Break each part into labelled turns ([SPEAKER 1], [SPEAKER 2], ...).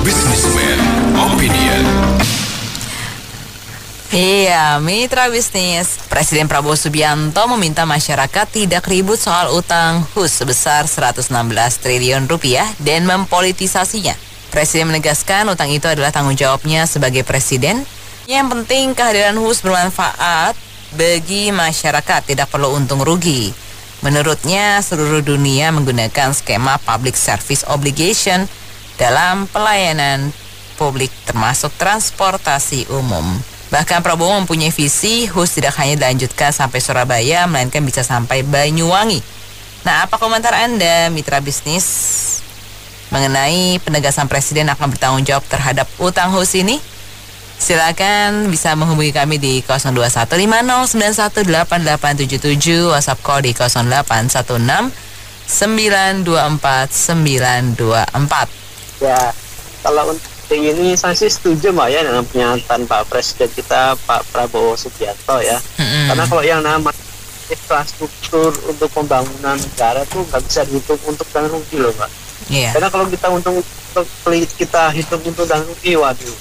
[SPEAKER 1] Businessman Opinion.
[SPEAKER 2] Iya, mitra bisnis. Presiden Prabowo Subianto meminta masyarakat tidak ribut soal utang HUS sebesar 116 triliun rupiah dan mempolitisasinya. Presiden menegaskan utang itu adalah tanggung jawabnya sebagai presiden. Yang penting kehadiran HUS bermanfaat bagi masyarakat, tidak perlu untung rugi. Menurutnya, seluruh dunia menggunakan skema public service obligation dalam pelayanan publik termasuk transportasi umum. Bahkan Prabowo mempunyai visi HUS tidak hanya dilanjutkan sampai Surabaya, melainkan bisa sampai Banyuwangi. Nah, apa komentar Anda, mitra bisnis, mengenai penegasan Presiden akan bertanggung jawab terhadap utang HUS ini? Silakan bisa menghubungi kami di 0215091887, WhatsApp call di 0816924924.
[SPEAKER 3] Ya, kalau untuk ini saya sih setuju Mbak ya dengan pernyataan Pak Presiden kita Pak Prabowo Subianto ya. Karena kalau yang namanya infrastruktur untuk pembangunan negara tuh nggak bisa dihitung untuk dan rugi loh Mbak. Karena kalau kita kita hitung untuk dan rugi, waduh,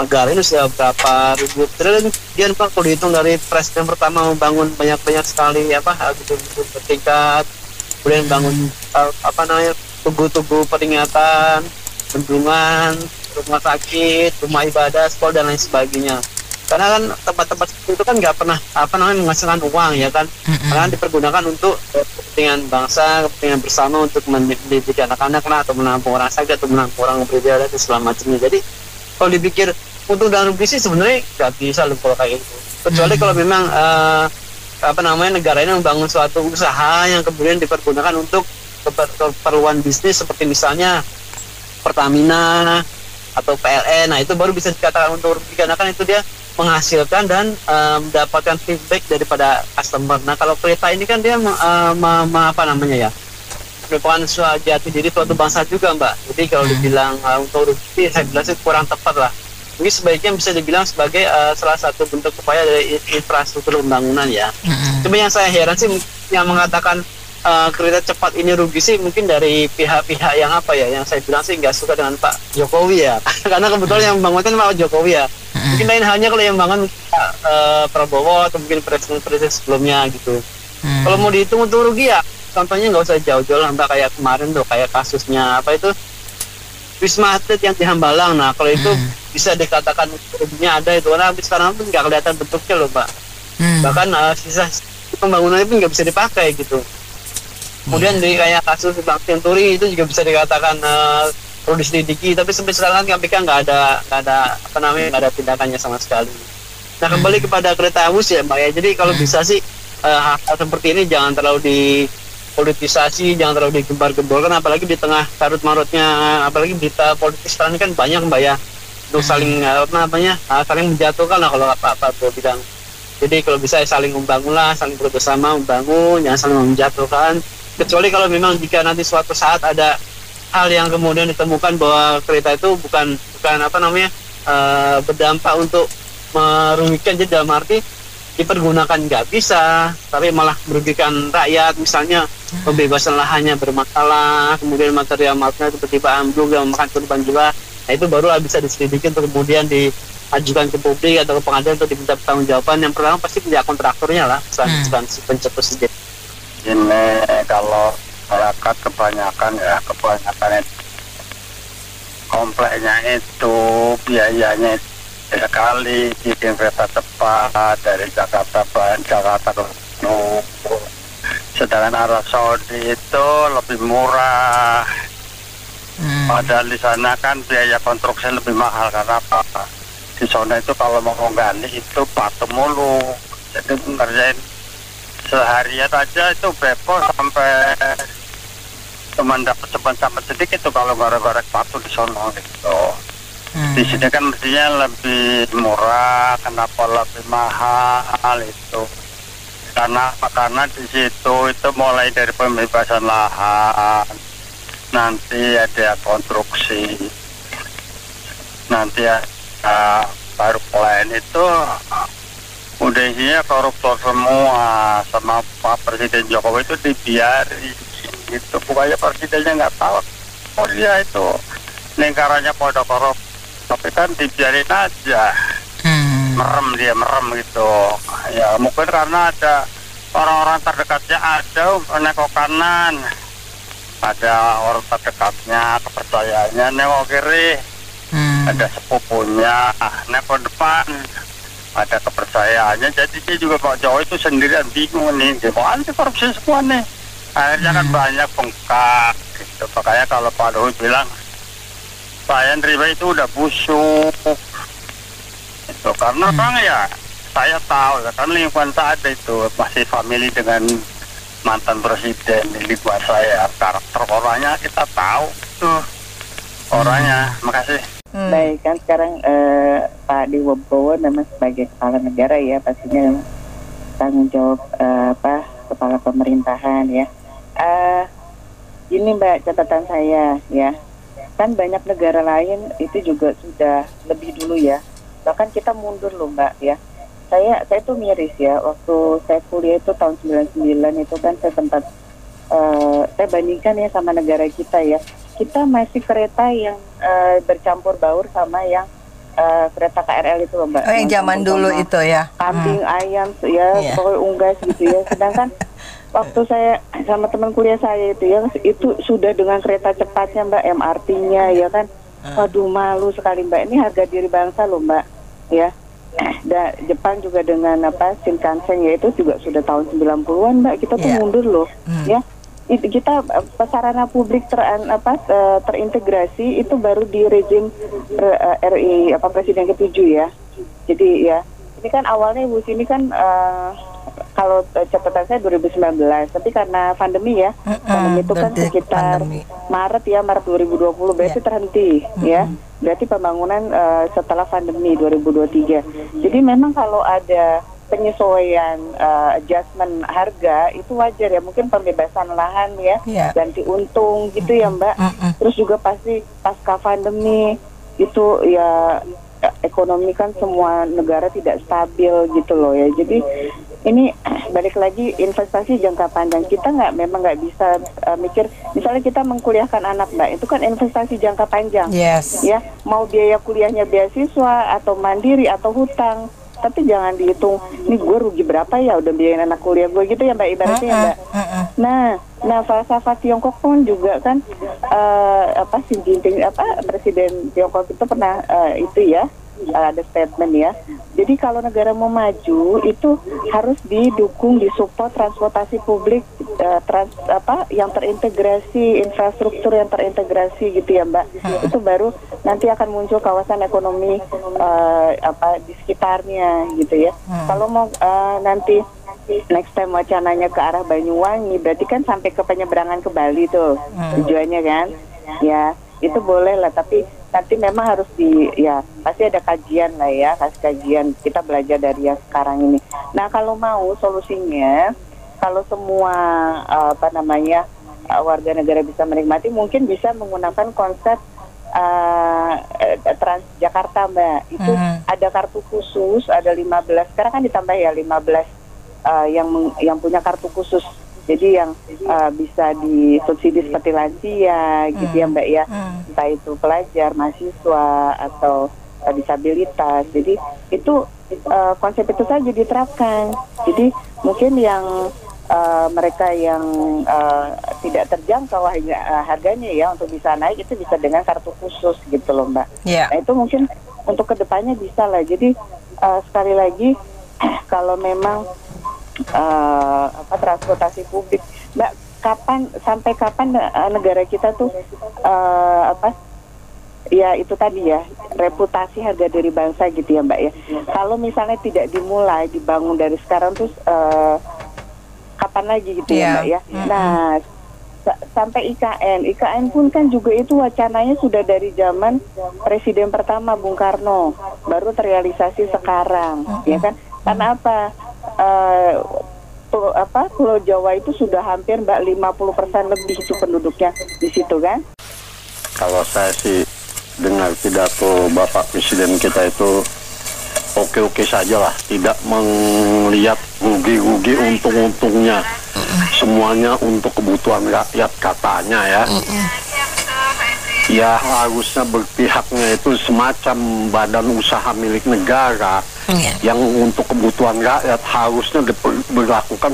[SPEAKER 3] negara ini sudah berapa ribu triliun Pak kalau dihitung dari Presiden pertama membangun banyak sekali gedung-gedung bertingkat, kemudian bangun tugu-tugu peringatan, bendungan, rumah sakit, rumah ibadah, sekolah dan lain sebagainya. Karena kan tempat-tempat itu kan nggak pernah menghasilkan uang ya kan, karena dipergunakan untuk kepentingan bangsa, kepentingan bersama untuk mendidik anak-anak atau menampung orang sakit atau menampung orang beribadah dan segala macamnya. Jadi kalau dipikir untung dan rugi sih sebenarnya nggak bisa loh kalau kayak itu. Kecuali kalau memang negara ini membangun suatu usaha yang kemudian dipergunakan untuk keperluan bisnis seperti misalnya Pertamina atau PLN, nah itu baru bisa dikatakan untuk rugi karena kan itu dia menghasilkan dan mendapatkan feedback daripada customer. Nah kalau kereta ini kan dia merupakan jati diri suatu bangsa juga Mbak. Jadi kalau dibilang untuk rugi, saya bilang sih kurang tepat lah. Mungkin sebaiknya bisa dibilang sebagai salah satu bentuk upaya dari infrastruktur pembangunan ya. Cuma yang saya heran sih yang mengatakan kereta cepat ini rugi sih mungkin dari pihak-pihak yang yang saya bilang sih nggak suka dengan Pak Jokowi ya. Karena kebetulan yang membangunkan Pak Jokowi ya. Mungkin lain halnya kalau yang bangun Pak Prabowo atau mungkin presiden sebelumnya gitu. Kalau mau dihitung untuk rugi ya contohnya nggak usah jauh-jauh lah Mbak, kayak kemarin tuh kayak kasusnya Wisma Atlet yang di Hambalang. Nah kalau itu bisa dikatakan ruginya ada itu, karena sekarang pun nggak kelihatan bentuknya loh Mbak. Bahkan sisa pembangunannya pun nggak bisa dipakai gitu. Kemudian di kayak kasus Bank Senturi itu juga bisa dikatakan perlu diselidiki, tapi sampai sekarang KPK nggak ada tindakannya sama sekali. Nah kembali kepada kereta HUS ya Mbak ya. Jadi kalau bisa sih hal seperti ini jangan terlalu dipolitisasi, jangan terlalu digembar-gemborkan, apalagi di tengah carut-marutnya, apalagi berita politik sekarang ini kan banyak Mbak ya, untuk saling saling menjatuhkan lah kalau Pak bilang. Jadi kalau bisa saling membangun lah, saling bersama membangun, jangan saling menjatuhkan. Kecuali kalau memang jika nanti suatu saat ada hal yang kemudian ditemukan bahwa kereta itu bukan berdampak untuk merugikan, jadi dalam arti dipergunakan nggak bisa, tapi malah merugikan rakyat, misalnya pembebasan lahannya bermasalah, kemudian material tiba-tiba ambruk yang memakan korban jiwa, nah itu baru bisa diselidiki untuk kemudian diajukan ke publik atau ke pengadilan untuk diminta pertanggungjawaban. Yang pertama pasti pihak kontraktornya lah, bukan si pencetus sendiri.
[SPEAKER 4] Ini kalau masyarakat kebanyakan kompleknya itu biayanya sekali bikin kereta cepat dari Jakarta ke Bandung, sedangkan Arab Saudi itu lebih murah. Padahal di sana kan biaya konstruksi lebih mahal karena apa? Di sana itu kalau mau gali itu batu mulu, jadi ngerjain seharian aja itu bepos sampai cuma dapat sampai sedikit tuh kalau gorek-gorek batu di sana gitu. Di sini kan mestinya lebih murah, kenapa lebih mahal itu? Karena di situ itu mulai dari pembebasan lahan, nanti ada konstruksi, nanti ada baru plan itu udah isinya koruptor semua, sama Pak Presiden Jokowi itu dibiarin gitu. Pokoknya presidennya nggak tahu. Oh iya itu lingkarannya pada korup, tapi kan dibiarin aja. Merem gitu. Ya mungkin karena ada orang-orang terdekatnya, ada nengok kanan, ada orang terdekatnya, kepercayaannya nengok kiri, ada sepupunya nengok depan, ada kepercayaannya. Jadi dia juga Pak Jokowi itu sendirian bingung nih, gimana sih korupsi semua nih. Akhirnya kan banyak bengkak gitu. Makanya kalau Pak Luhut bilang saya nerima itu udah busuk itu, karena bang ya saya tahu kan lingkungan saya ada itu masih family dengan mantan presiden di lingkungan saya, karakter orangnya kita tahu tuh orangnya. Makasih.
[SPEAKER 5] Baik, kan sekarang Pak Dewa Bowo memang sebagai kepala negara ya, pastinya tanggung jawab kepala pemerintahan ya. Ini Mbak, catatan saya ya, kan banyak negara lain itu juga sudah lebih dulu ya, bahkan kita mundur loh Mbak ya. Saya tuh miris ya, waktu saya kuliah itu tahun 99 itu kan saya sempat saya bandingkan ya sama negara kita ya. Kita masih kereta yang bercampur baur sama yang kereta KRL itu loh Mbak.
[SPEAKER 6] Oh, yang zaman dulu itu ya.
[SPEAKER 5] Kambing, ayam ya, pokoknya unggas gitu ya. Sedangkan waktu saya sama teman kuliah saya itu ya, itu sudah dengan kereta cepatnya Mbak, MRT-nya ya kan. Waduh, malu sekali Mbak. Ini harga diri bangsa loh Mbak ya. Jepang juga dengan Shinkansen ya, itu juga sudah tahun 90-an Mbak. Kita tuh mundur loh ya. Kita sarana publik terintegrasi itu baru di rezim RI Presiden ke-7 ya. Jadi ya, ini kan awalnya Ibu Sini kan kalau catatan saya 2019, tapi karena pandemi ya, pandemi itu kan sekitar Maret 2020 berarti terhenti ya. Berarti pembangunan setelah pandemi 2023. Jadi memang kalau ada penyesuaian adjustment harga itu wajar ya, mungkin pembebasan lahan ya, ganti untung gitu ya Mbak. Terus juga pasti pasca pandemi itu ya, ekonomi kan semua negara tidak stabil gitu loh ya. Jadi ini balik lagi investasi jangka panjang, kita memang nggak bisa mikir misalnya kita mengkuliahkan anak Mbak, itu kan investasi jangka panjang ya, mau biaya kuliahnya beasiswa atau mandiri atau hutang. Tapi jangan dihitung, nih gue rugi berapa ya udah biayain anak kuliah gue gitu ya Mbak, ibaratnya ya Mbak. Nah falsafah Tiongkok pun juga kan Xi Jinping Presiden Tiongkok itu pernah itu ya, ada statement ya. Jadi kalau negara mau maju itu harus didukung, disupport transportasi publik yang terintegrasi, infrastruktur yang terintegrasi gitu ya Mbak. Itu baru nanti akan muncul kawasan ekonomi di sekitarnya gitu ya. Kalau mau nanti next time wacananya ke arah Banyuwangi, berarti kan sampai ke penyeberangan ke Bali tuh tujuannya kan. Ya, itu boleh lah, tapi nanti memang harus pasti ada kajian lah ya, kasih kajian, kita belajar dari yang sekarang ini. Nah kalau mau solusinya, kalau semua warga negara bisa menikmati, mungkin bisa menggunakan konsep Transjakarta Mbak. Itu ada kartu khusus, ada 15, sekarang kan ditambah ya 15 yang punya kartu khusus. Jadi yang bisa disubsidi seperti lansia gitu ya Mbak ya, entah itu pelajar, mahasiswa atau disabilitas. Jadi itu konsep itu saja diterapkan. Jadi mungkin yang mereka yang tidak terjangkau harganya ya untuk bisa naik, itu bisa dengan kartu khusus gitu loh Mbak. Nah itu mungkin untuk kedepannya bisa lah. Jadi sekali lagi kalau memang transportasi publik Mbak, sampai kapan negara kita tuh ya itu tadi ya, reputasi harga diri bangsa gitu ya Mbak ya. Kalau misalnya tidak dimulai dibangun dari sekarang, terus kapan lagi gitu ya Mbak ya. Nah sampai IKN pun kan juga itu wacananya sudah dari zaman Presiden pertama Bung Karno, baru terrealisasi sekarang ya kan. Karena apa? Pulau Jawa itu sudah hampir Mbak 50% lebih itu penduduknya di situ kan.
[SPEAKER 4] Kalau saya sih dengar pidato Bapak Presiden kita itu oke-oke saja lah, tidak melihat rugi-rugi untung-untungnya, semuanya untuk kebutuhan rakyat katanya ya. Ya harusnya berpihaknya itu semacam badan usaha milik negara yang untuk kebutuhan rakyat harusnya diberlakukan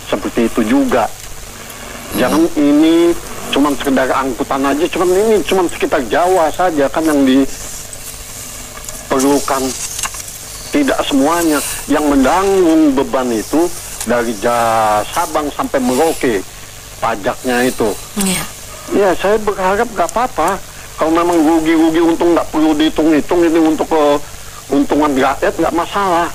[SPEAKER 4] seperti itu juga. Jangan ini cuma sekedar angkutan aja, ini cuma sekitar Jawa saja kan yang diperlukan. Tidak semuanya yang menanggung beban itu dari Sabang sampai Merauke pajaknya itu. Ya saya berharap gak apa-apa. Kalau memang rugi-rugi untung gak perlu dihitung-hitung, ini untuk keuntungan rakyat gak masalah.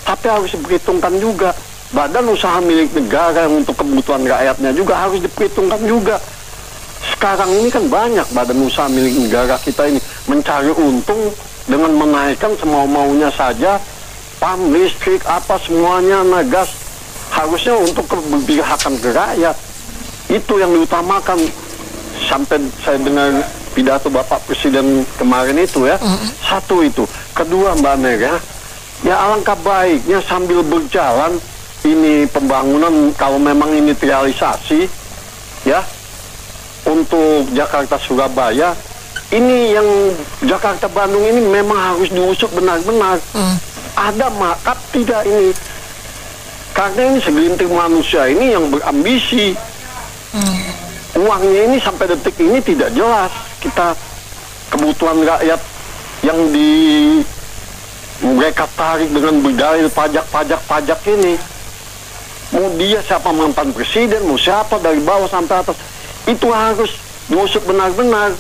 [SPEAKER 4] Tapi harus diperhitungkan juga. Badan usaha milik negara yang untuk kebutuhan rakyatnya juga harus diperhitungkan juga. Sekarang ini kan banyak badan usaha milik negara kita ini mencari untung dengan menaikkan semau-maunya saja PAM, listrik, apa semuanya, nagas. Harusnya untuk keberpihakan ke rakyat. Itu yang diutamakan. Sampai saya dengar pidato Bapak Presiden kemarin itu ya. Satu itu. Kedua Mbak Mega, ya alangkah baiknya sambil berjalan ini pembangunan, kalau memang ini terrealisasi ya, untuk Jakarta Surabaya, ini yang Jakarta Bandung ini memang harus diusut benar-benar. Ada makap tidak ini? Karena ini segelintir manusia ini yang berambisi. Uangnya ini sampai detik ini tidak jelas. Kita kebutuhan rakyat yang mereka tarik dengan berdalil pajak ini. Mau dia siapa mantan presiden, mau siapa dari bawah sampai atas, itu harus diusut benar-benar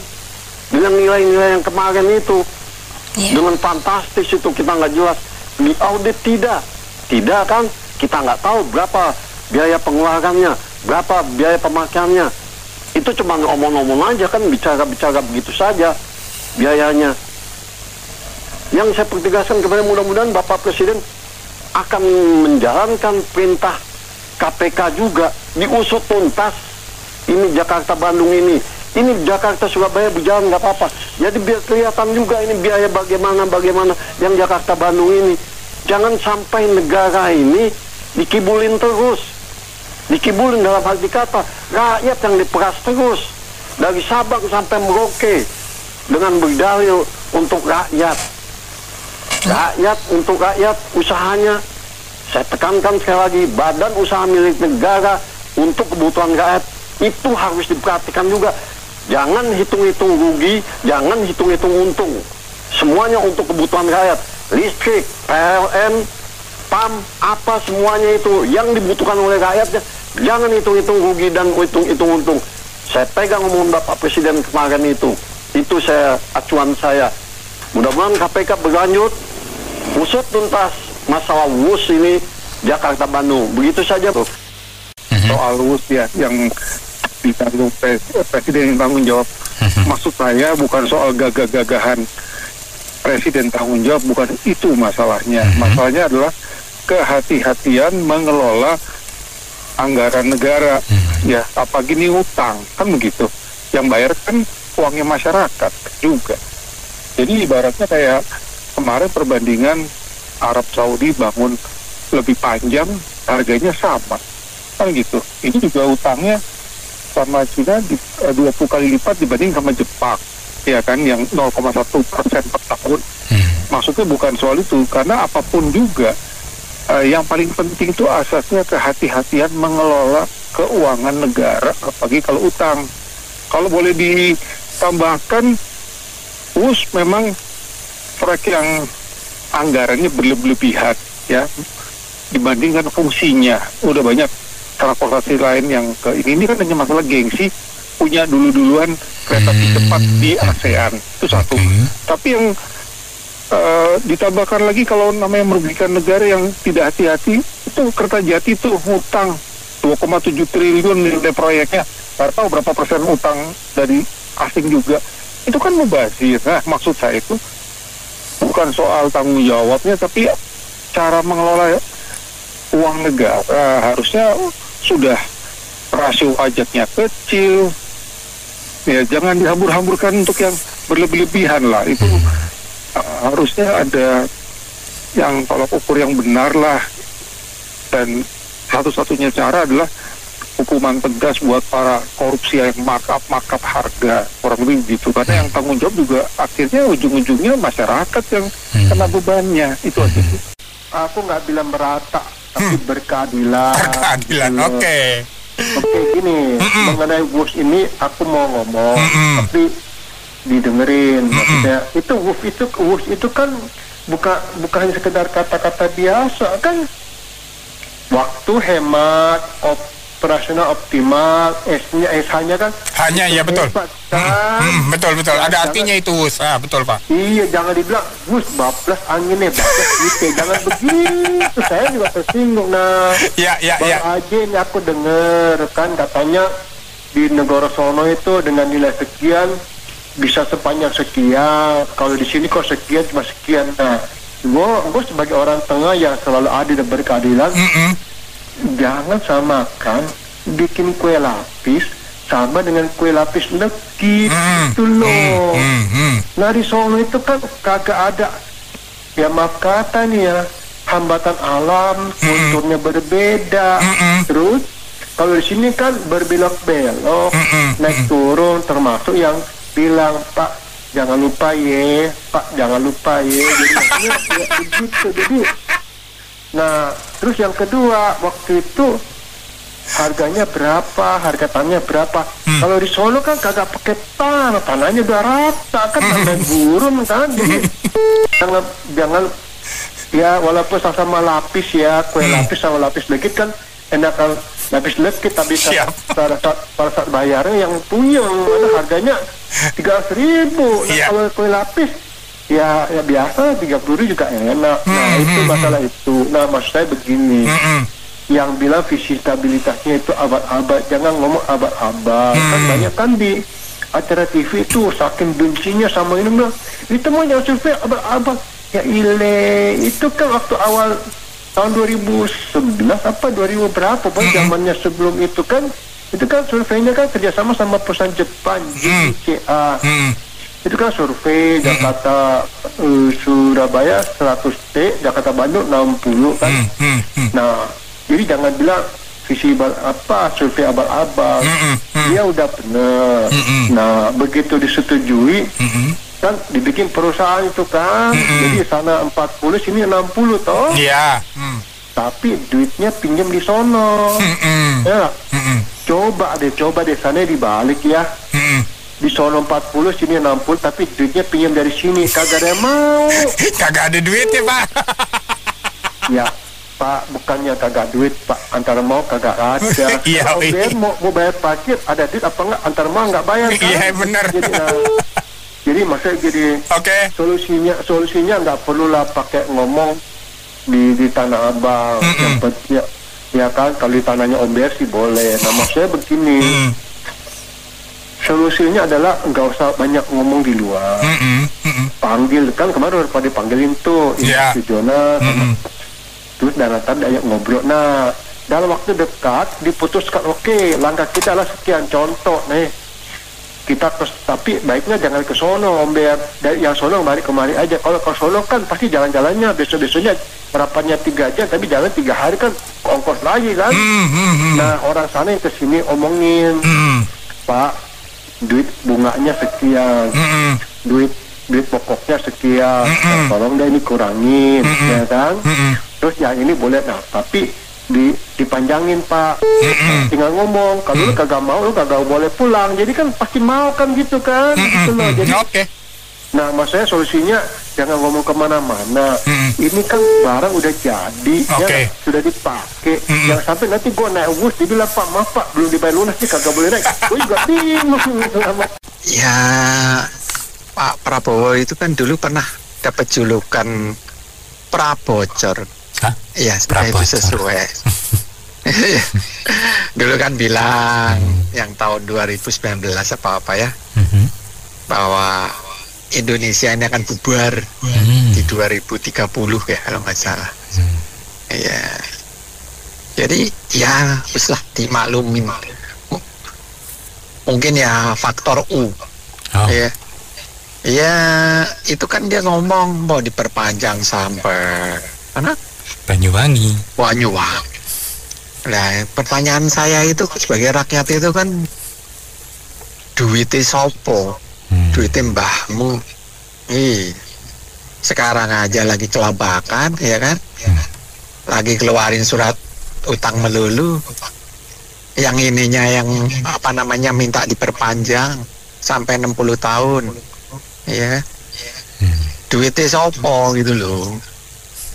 [SPEAKER 4] dengan nilai-nilai yang kemarin itu. Dengan fantastis itu kita nggak jelas. Di audit tidak kan, kita nggak tahu berapa biaya pengeluarannya, berapa biaya pemakaiannya. Itu cuma omong-omong aja kan, bicara-bicara begitu saja biayanya. Yang saya pertegaskan kepada mudah-mudahan Bapak Presiden akan menjalankan perintah KPK juga, diusut tuntas ini Jakarta Bandung ini Jakarta Surabaya berjalan nggak apa-apa. Jadi biar kelihatan juga ini biaya bagaimana yang Jakarta Bandung ini. Jangan sampai negara ini dikibulin terus. Dikibulin dalam arti kata rakyat yang diperas terus dari Sabang sampai Merauke dengan berdalil untuk rakyat. Untuk rakyat usahanya. Saya tekankan sekali lagi, badan usaha milik negara untuk kebutuhan rakyat itu harus diperhatikan juga. Jangan hitung-hitung rugi, jangan hitung-hitung untung. Semuanya untuk kebutuhan rakyat. Listrik, PLN, PAM, apa semuanya itu yang dibutuhkan oleh rakyatnya. Jangan hitung-hitung rugi dan hitung-hitung untung. Saya pegang omongan Bapak Presiden kemarin itu. Itu acuan saya. Mudah-mudahan KPK berlanjut, usut tuntas masalah WUS ini Jakarta Bandung. Begitu saja tuh.
[SPEAKER 6] Soal WUS ya yang ditanggung Presiden yang tanggung jawab. Maksud saya bukan soal gagah-gagahan Presiden tanggung jawab, bukan itu masalahnya. Masalahnya adalah kehati-hatian mengelola anggaran negara. Ya, apa gini utang, kan begitu. Yang bayar kan uangnya masyarakat juga. Jadi ibaratnya kayak kemarin perbandingan Arab Saudi bangun lebih panjang, harganya sama. Kan gitu. Ini juga utangnya sama China 20 kali lipat dibanding sama Jepang. Ya kan, yang 0,1% per tahun. Maksudnya bukan soal itu, karena apapun juga yang paling penting itu asasnya kehati-hatian mengelola keuangan negara, apalagi kalau utang. Kalau boleh ditambahkan, WUS memang proyek yang anggarannya berlebihan ya dibandingkan fungsinya. Udah banyak transportasi lain yang ini kan hanya masalah gengsi punya duluan kereta api cepat di ASEAN, itu satu. Tapi yang ditambahkan lagi kalau namanya merugikan negara yang tidak hati-hati, itu Kertajati itu hutang 2,7 triliun nilai proyeknya. Nggak tahu berapa persen utang dari asing juga. Itu kan mubazir. Nah, maksud saya itu bukan soal tanggung jawabnya, tapi cara mengelola uang negara. Harusnya sudah rasio pajaknya kecil. Ya, jangan dihambur-hamburkan untuk yang berlebih-lebihan lah. Itu harusnya ada yang tolak ukur yang benar lah. Dan satu-satunya cara adalah hukuman tegas buat para korupsi yang markup harga, kurang lebih gitu. Karena yang tanggung jawab juga akhirnya ujung-ujungnya masyarakat yang kena bebannya. Itu aja.
[SPEAKER 7] Aku nggak bilang merata, tapi berkeadilan.
[SPEAKER 8] Berkeadilan, oke.
[SPEAKER 7] Oke, gini, mengenai WUS ini aku mau ngomong, tapi didengerin. Maksudnya WUS itu kan bukan hanya sekedar kata-kata biasa kan. Waktu hemat, operasional optimal, S-nya kan.
[SPEAKER 8] Hanya ya betul.
[SPEAKER 7] Kan?
[SPEAKER 8] Betul. Ada artinya itu WUS. Betul Pak.
[SPEAKER 7] Iya, jangan dibilang WUS bablas anginnya, bablas gitu. Jangan begitu. Saya juga tersinggung. Nah, Bang Aji ini aku dengar kan katanya di negara sono itu dengan nilai sekian bisa sepanjang sekian. Kalau di sini kok sekian cuma sekian. Nah, gue sebagai orang tengah yang selalu adil dan berkeadilan, jangan samakan bikin kue lapis sama dengan kue lapis legit itu loh. Nah di Solo itu kan kagak ada, ya maaf kata nih ya, hambatan alam, kulturnya berbeda. Terus kalau di sini kan berbelok-belok, naik turun, termasuk yang bilang Pak jangan lupa ya, Pak jangan lupa ya. Jadi maksudnya ya begitu. Jadi, nah terus yang kedua waktu itu harganya berapa, harga tanahnya berapa. Kalau di Solo kan kagak pakai tanahnya udah rata kan, naik gurun kan. Jadi jangan ya walaupun sama lapis ya, kue lapis sama lapis legit kan enakan lapis legit, tapi pada saat bayarnya yang punya mana harganya 300.000. Nah, kalau kue lapis ya biasa 30.000 juga enak. Nah itu masalah itu. Nah maksud saya begini, yang bilang visitabilitasnya itu abad-abad, jangan ngomong abad-abad. Kan banyak kan di acara TV itu saking bencinya sama ini bilang itu mau yang survei abad-abad. Ya itu kan waktu awal tahun 2011 apa 2000 berapa pun zamannya sebelum itu kan surveinya kan kerjasama sama perusahaan Jepang JCA. Itu kan survei Jakarta Surabaya 100T, Jakarta Bandung 60 kan. Nah jadi jangan bilang visi survei abal-abal. Dia udah benar. Nah begitu disetujui kan dibikin perusahaan itu kan. Jadi sana 40 sini 60 toh. Iya. Tapi duitnya pinjam di sono. Ya. Coba deh sana dibalik ya. Di sono 40 sini 60 tapi duitnya pinjam dari sini, kagak ada yang mau.
[SPEAKER 8] Kagak ada duitnya Pak.
[SPEAKER 7] Ya Pak, bukannya kagak duit Pak, antara mau kagak ada.
[SPEAKER 8] Iya.
[SPEAKER 7] Mau bayar parkir ada duit apa enggak, antara mau enggak bayar kan.
[SPEAKER 8] Iya benar.
[SPEAKER 7] Jadi maksudnya solusinya nggak perlulah pakai ngomong di Tanah Abang. Yang penting ya kan kalau di tanahnya Omber sih boleh. Nah maksudnya begini, solusinya adalah nggak usah banyak ngomong di luar. Panggil kan kemarin udah pada panggilin tuh Ibu Jona terus dan ayo ngobrol. Nah dalam waktu dekat diputuskan oke, langkah kita adalah sekian, contoh nih kita tapi baiknya jangan ke sono Omber, dari yang sono kemari aja. Kalau ke sono kan pasti jalan-jalannya besoknya rapatnya 3 jam tapi jalan 3 hari kan ongkos lagi kan. Nah orang sana yang kesini omongin Pak duit bunganya sekian, duit pokoknya sekian, tolong deh ini kurangin ya kan. Terus yang ini boleh, nah tapi dipanjangin Pak. Tinggal ngomong, kalau lu kagak mau lu kagak boleh pulang. Jadi kan pasti mau kan gitu kan. Gitu loh. Jadi nah maksudnya solusinya jangan ngomong kemana-mana. Ini kan barang udah jadi ya, sudah dipakai. Jangan sampai nanti gue naik WUS dibilang Pak maaf Pak belum dibayar lunas nih kagak boleh naik. Gue juga bingung.
[SPEAKER 9] Ya Pak Prabowo itu kan dulu pernah dapat julukan prabocor. Iya, sebenarnya itu sesuai. Dulu kan bilang yang tahun 2019 apa ya, bahwa Indonesia ini akan bubar di 2030 ya kalau nggak salah. Iya. Jadi ya uslah dimaklumin. Mungkin ya faktor U. Ya. Ya itu kan dia ngomong mau diperpanjang sampai mana?
[SPEAKER 8] Banyuwangi.
[SPEAKER 9] Nah, pertanyaan saya itu sebagai rakyat itu kan duitnya sopo, duitnya mbahmu. Sekarang aja lagi kelabakan, ya kan? Lagi keluarin surat utang melulu. Yang ininya yang minta diperpanjang sampai 60 tahun. Ya. Duitnya sopo gitu loh.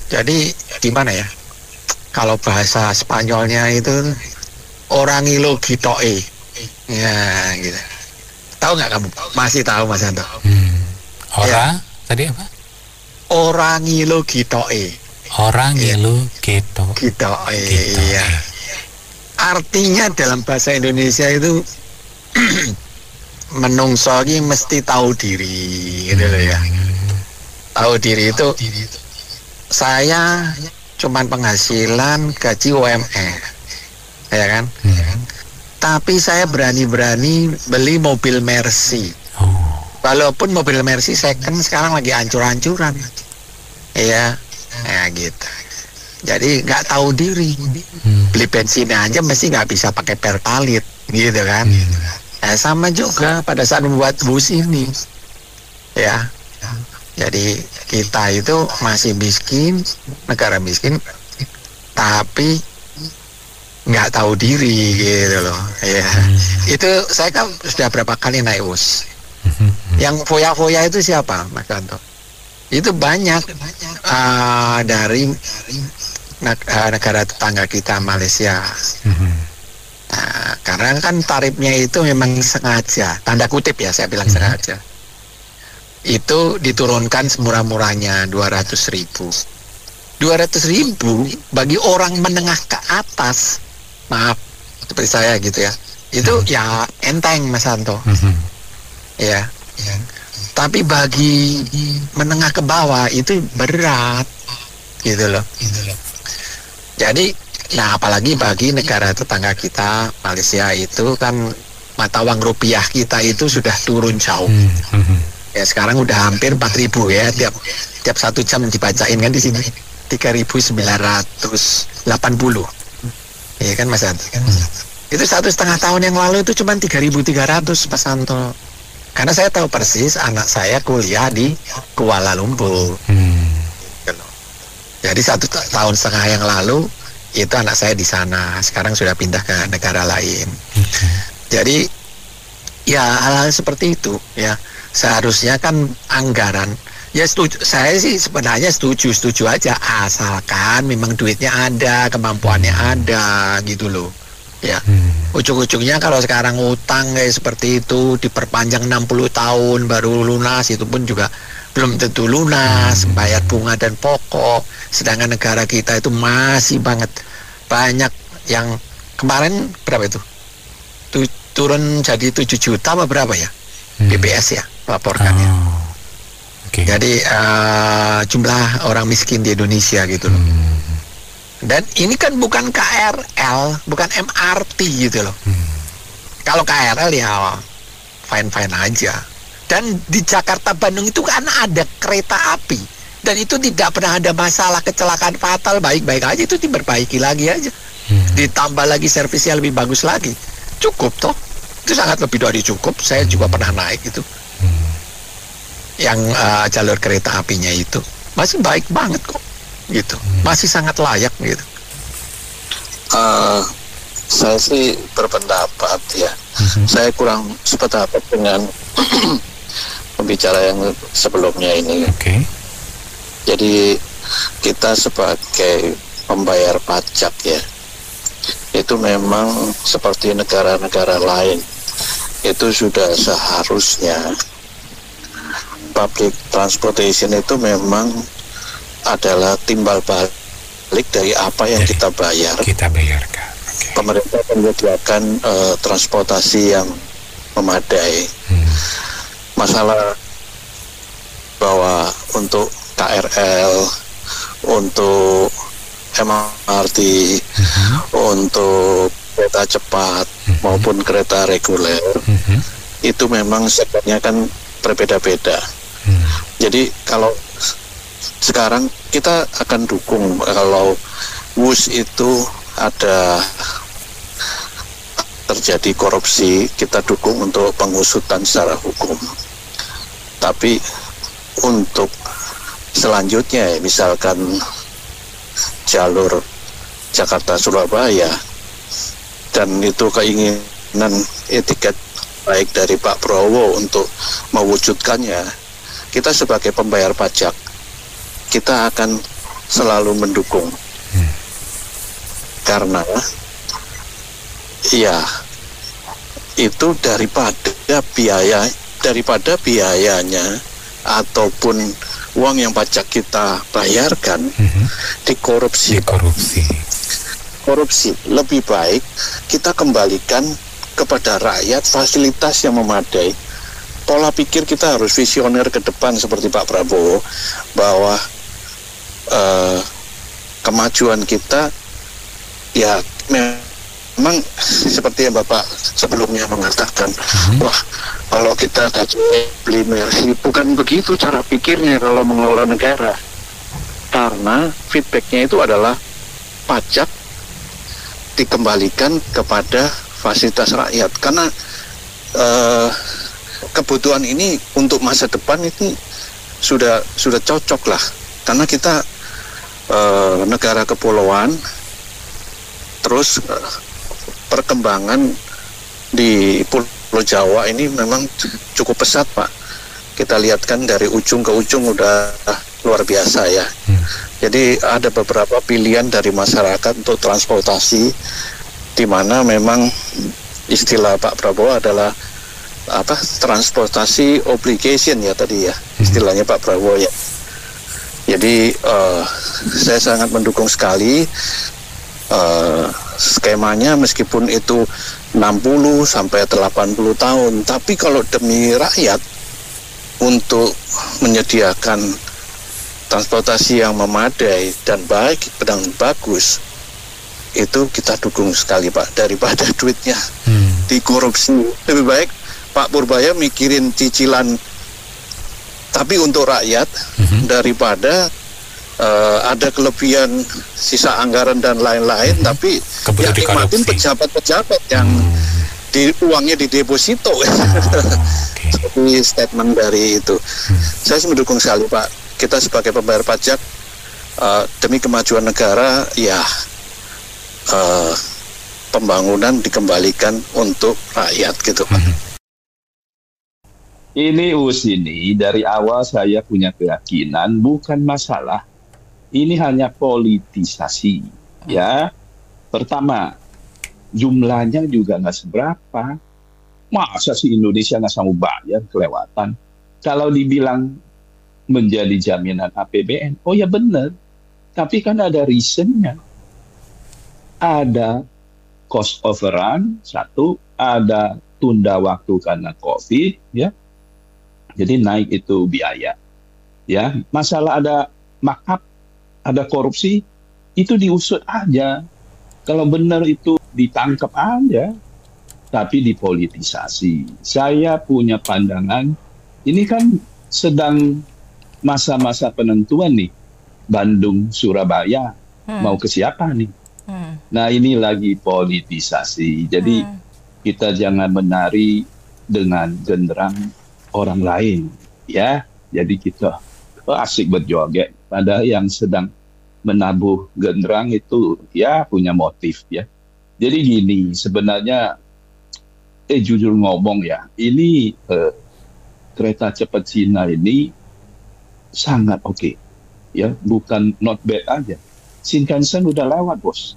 [SPEAKER 9] Jadi gimana ya? Kalau bahasa Spanyolnya itu orangi lo gitoe. Ya gitu. Tahu nggak kamu? Masih tahu Mas Anto?
[SPEAKER 8] Orang tadi apa?
[SPEAKER 9] Orangi lo gitoe.
[SPEAKER 8] Orangi lo gitoe.
[SPEAKER 9] Iya. Artinya dalam bahasa Indonesia itu menungso ini mesti tahu diri gitu loh ya. Tahu diri itu saya cuman penghasilan gaji UMR, ya kan? Tapi saya berani-berani beli mobil Mercy. Walaupun mobil Mercy second sekarang lagi hancur-hancuran, ya gitu. Jadi nggak tahu diri, beli bensin aja mesti nggak bisa pakai pertalit, gitu kan? Sama juga pada saat membuat bus ini, ya. Jadi kita itu masih miskin, negara miskin, tapi nggak tahu diri gitu loh. Ya, itu saya kan sudah berapa kali naik bus. Yang foya-foya itu siapa, Mas Kanto? Itu banyak dari negara tetangga kita, Malaysia. Karena kan tarifnya itu memang sengaja, tanda kutip ya saya bilang sengaja. Itu diturunkan semurah-murahnya 200.000. 200.000 bagi orang menengah ke atas, maaf seperti saya gitu ya, itu ya enteng Mas Santo. Ya. Tapi bagi menengah ke bawah itu berat gitu loh. Jadi nah apalagi bagi negara tetangga kita Malaysia itu kan mata uang rupiah kita itu sudah turun jauh. Ya sekarang udah hampir 4.000 ya, tiap 1 jam dibacain kan di sini 3.980. Iya kan Mas Santo? Itu 1,5 tahun yang lalu itu cuma 3.300 Mas Santo. Karena saya tahu persis anak saya kuliah di Kuala Lumpur. Jadi 1,5 tahun yang lalu itu anak saya di sana. Sekarang sudah pindah ke negara lain. Jadi ya hal-hal seperti itu ya. Seharusnya kan anggaran ya setuju, saya sih sebenarnya setuju aja asalkan memang duitnya ada, kemampuannya ada gitu loh ya. Ujung-ujungnya kalau sekarang utang kayak seperti itu diperpanjang 60 tahun baru lunas, itu pun juga belum tentu lunas, bayar bunga dan pokok, sedangkan negara kita itu masih banget banyak yang kemarin berapa itu turun jadi 7 juta apa berapa ya BPS ya laporkannya. Jadi jumlah orang miskin di Indonesia gitu loh. Dan ini kan bukan KRL, bukan MRT gitu loh. Kalau KRL ya fine-fine aja. Dan di Jakarta Bandung itu kan ada kereta api, dan itu tidak pernah ada masalah kecelakaan fatal, baik-baik aja, itu diperbaiki lagi aja. Ditambah lagi servisnya lebih bagus lagi. Cukup toh. Itu sangat lebih dari cukup. Saya juga pernah naik itu. Yang jalur kereta apinya itu masih baik banget kok gitu, masih sangat layak gitu.
[SPEAKER 10] Saya sih berpendapat ya, saya kurang sependapat dengan pembicara yang sebelumnya ini. Jadi kita sebagai pembayar pajak ya, itu memang seperti negara-negara lain, itu sudah seharusnya public transportation itu memang adalah timbal balik dari apa yang kita bayar.
[SPEAKER 8] Kita bayarkan.
[SPEAKER 10] Pemerintah menyediakan transportasi yang memadai. Masalah bahwa untuk KRL, untuk MRT, untuk kereta cepat maupun kereta reguler, itu memang segmennya kan berbeda-beda. Jadi kalau sekarang kita akan dukung kalau WUS itu ada terjadi korupsi, kita dukung untuk pengusutan secara hukum. Tapi untuk selanjutnya, misalkan jalur Jakarta-Surabaya, dan itu keinginan etiket baik dari Pak Prabowo untuk mewujudkannya, kita sebagai pembayar pajak, kita akan selalu mendukung. Karena ya itu daripada biayanya ataupun uang yang pajak kita bayarkan dikorupsi. Korupsi lebih baik kita kembalikan kepada rakyat fasilitas yang memadai. Pola pikir kita harus visioner ke depan seperti Pak Prabowo, bahwa kemajuan kita ya memang seperti yang Bapak sebelumnya mengatakan, wah kalau kita beli Mercy, bukan begitu cara pikirnya kalau mengelola negara. Karena feedbacknya itu adalah pajak dikembalikan kepada fasilitas rakyat. Karena kebutuhan ini untuk masa depan itu sudah cocok lah. Karena kita negara kepulauan, terus perkembangan di Pulau Jawa ini memang cukup pesat, Pak. Kita lihat kan dari ujung ke ujung udah luar biasa ya. Jadi ada beberapa pilihan dari masyarakat untuk transportasi, di mana memang istilah Pak Prabowo adalah transportasi obligation ya tadi ya, istilahnya Pak Prabowo ya. Jadi saya sangat mendukung sekali skemanya, meskipun itu 60 sampai 80 tahun, tapi kalau demi rakyat untuk menyediakan transportasi yang memadai dan baik dan bagus, itu kita dukung sekali, Pak. Daripada duitnya dikorupsi, lebih baik Pak Purbaya mikirin cicilan tapi untuk rakyat, daripada ada kelebihan sisa anggaran dan lain-lain, tapi yang nikmatin pejabat-pejabat yang uangnya di deposito. Seperti statement dari itu. Saya sih mendukung sekali, Pak. Kita sebagai pembayar pajak, demi kemajuan negara, ya pembangunan dikembalikan untuk rakyat gitu, Pak.
[SPEAKER 11] Ini dari awal saya punya keyakinan bukan masalah. Ini hanya politisasi, ya. Pertama, jumlahnya juga nggak seberapa. Masa sih Indonesia nggak sanggup bayar, kelewatan. Kalau dibilang menjadi jaminan APBN, oh ya benar. Tapi kan ada reasonnya. Ada cost overrun, satu, ada tunda waktu karena COVID, ya. Jadi naik itu biaya. Ya, masalah ada markup, ada korupsi, itu diusut aja. Kalau benar itu ditangkap aja, tapi dipolitisasi. Saya punya pandangan, ini kan sedang masa-masa penentuan nih, Bandung, Surabaya, mau ke siapa nih? Nah ini lagi politisasi, jadi kita jangan menari dengan genderang orang lain, ya. Jadi kita asik berjoget, padahal yang sedang menabuh genderang itu ya punya motif ya. Jadi gini, sebenarnya jujur ngomong ya, ini kereta cepat Cina ini sangat oke, ya, bukan not bad aja. Shinkansen udah lewat, bos.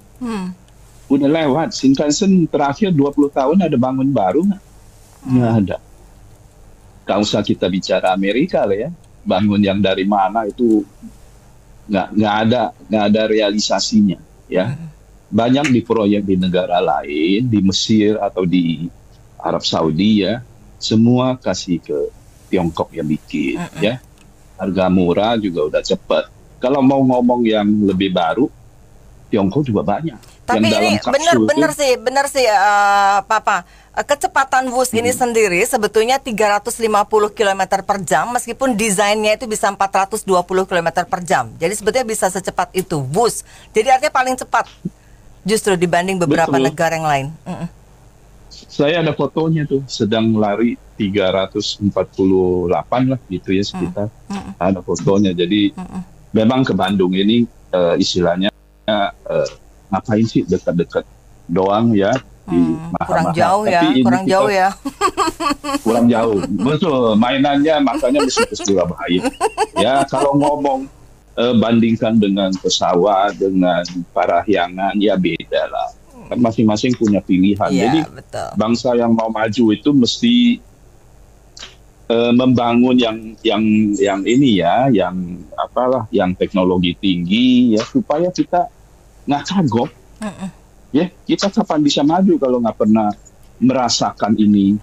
[SPEAKER 11] Udah lewat. Shinkansen terakhir 20 tahun ada bangun baru nggak? Nggak ada. Gak usah kita bicara Amerika lah ya, bangun yang dari mana itu nggak ada realisasinya ya. Banyak di proyek di negara lain, di Mesir atau di Arab Saudi ya, semua kasih ke Tiongkok yang bikin ya. Harga murah juga udah cepat. Kalau mau ngomong yang lebih baru, Tiongkok juga banyak.
[SPEAKER 12] Tapi ini benar sih Papa. Kecepatan WUS ini sendiri sebetulnya 350 km per jam, meskipun desainnya itu bisa 420 km per jam. Jadi sebetulnya bisa secepat itu WUS. Jadi artinya paling cepat justru dibanding beberapa negara yang lain.
[SPEAKER 11] Saya ada fotonya tuh, sedang lari 348 lah gitu ya sekitar. Ada fotonya. Jadi memang ke Bandung ini istilahnya ngapain sih dekat-dekat doang ya di
[SPEAKER 12] kurang jauh ya, kurang jauh ya.
[SPEAKER 11] Kurang jauh, betul. Mainannya makanya mesti ke Surabaya. Ya kalau ngomong bandingkan dengan pesawat, dengan Parahyangan, ya beda lah. Kan masing-masing punya pilihan.
[SPEAKER 12] Ya,
[SPEAKER 11] jadi
[SPEAKER 12] betul.
[SPEAKER 11] Bangsa yang mau maju itu mesti membangun yang ini ya, yang apalah, yang teknologi tinggi ya, supaya kita nggak kagok. Ya, kita kapan bisa maju kalau nggak pernah merasakan ini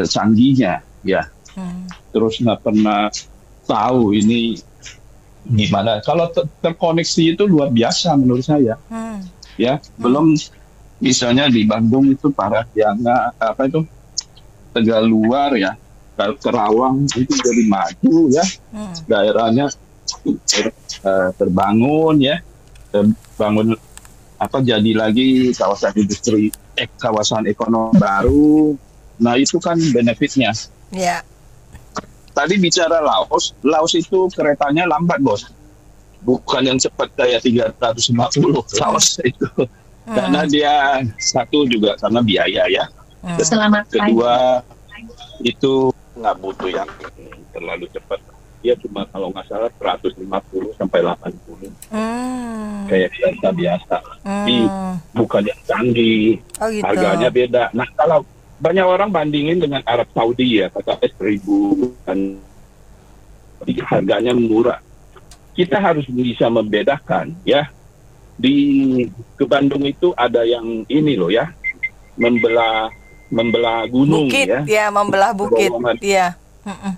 [SPEAKER 11] canggihnya ya. Terus nggak pernah tahu ini gimana. Kalau terkoneksi itu luar biasa menurut saya. Ya, belum misalnya di Bandung itu Parahyangan apa itu Tegaluar ya, Kerawang itu jadi maju ya, daerahnya terbangun ya, terbangun apa, jadi lagi kawasan industri, kawasan ekonomi baru. Nah itu kan benefitnya.
[SPEAKER 12] Ya.
[SPEAKER 11] Tadi bicara Laos itu keretanya lambat bos, bukan yang cepat kayak 350 Laos itu. Karena dia satu juga karena biaya ya. Kedua itu nggak butuh yang terlalu cepat. Dia cuma kalau nggak salah 150 sampai 80. Kayak kereta biasa. Tapi bukan yang canggih.
[SPEAKER 12] Oh, gitu.
[SPEAKER 11] Harganya beda. Nah kalau banyak orang bandingin dengan Arab Saudi ya, kata 1.000 dan harganya murah. Kita harus bisa membedakan ya. Ke Bandung itu ada yang ini loh ya, membelah gunung
[SPEAKER 12] bukit,
[SPEAKER 11] ya,
[SPEAKER 12] membelah bukit, iya.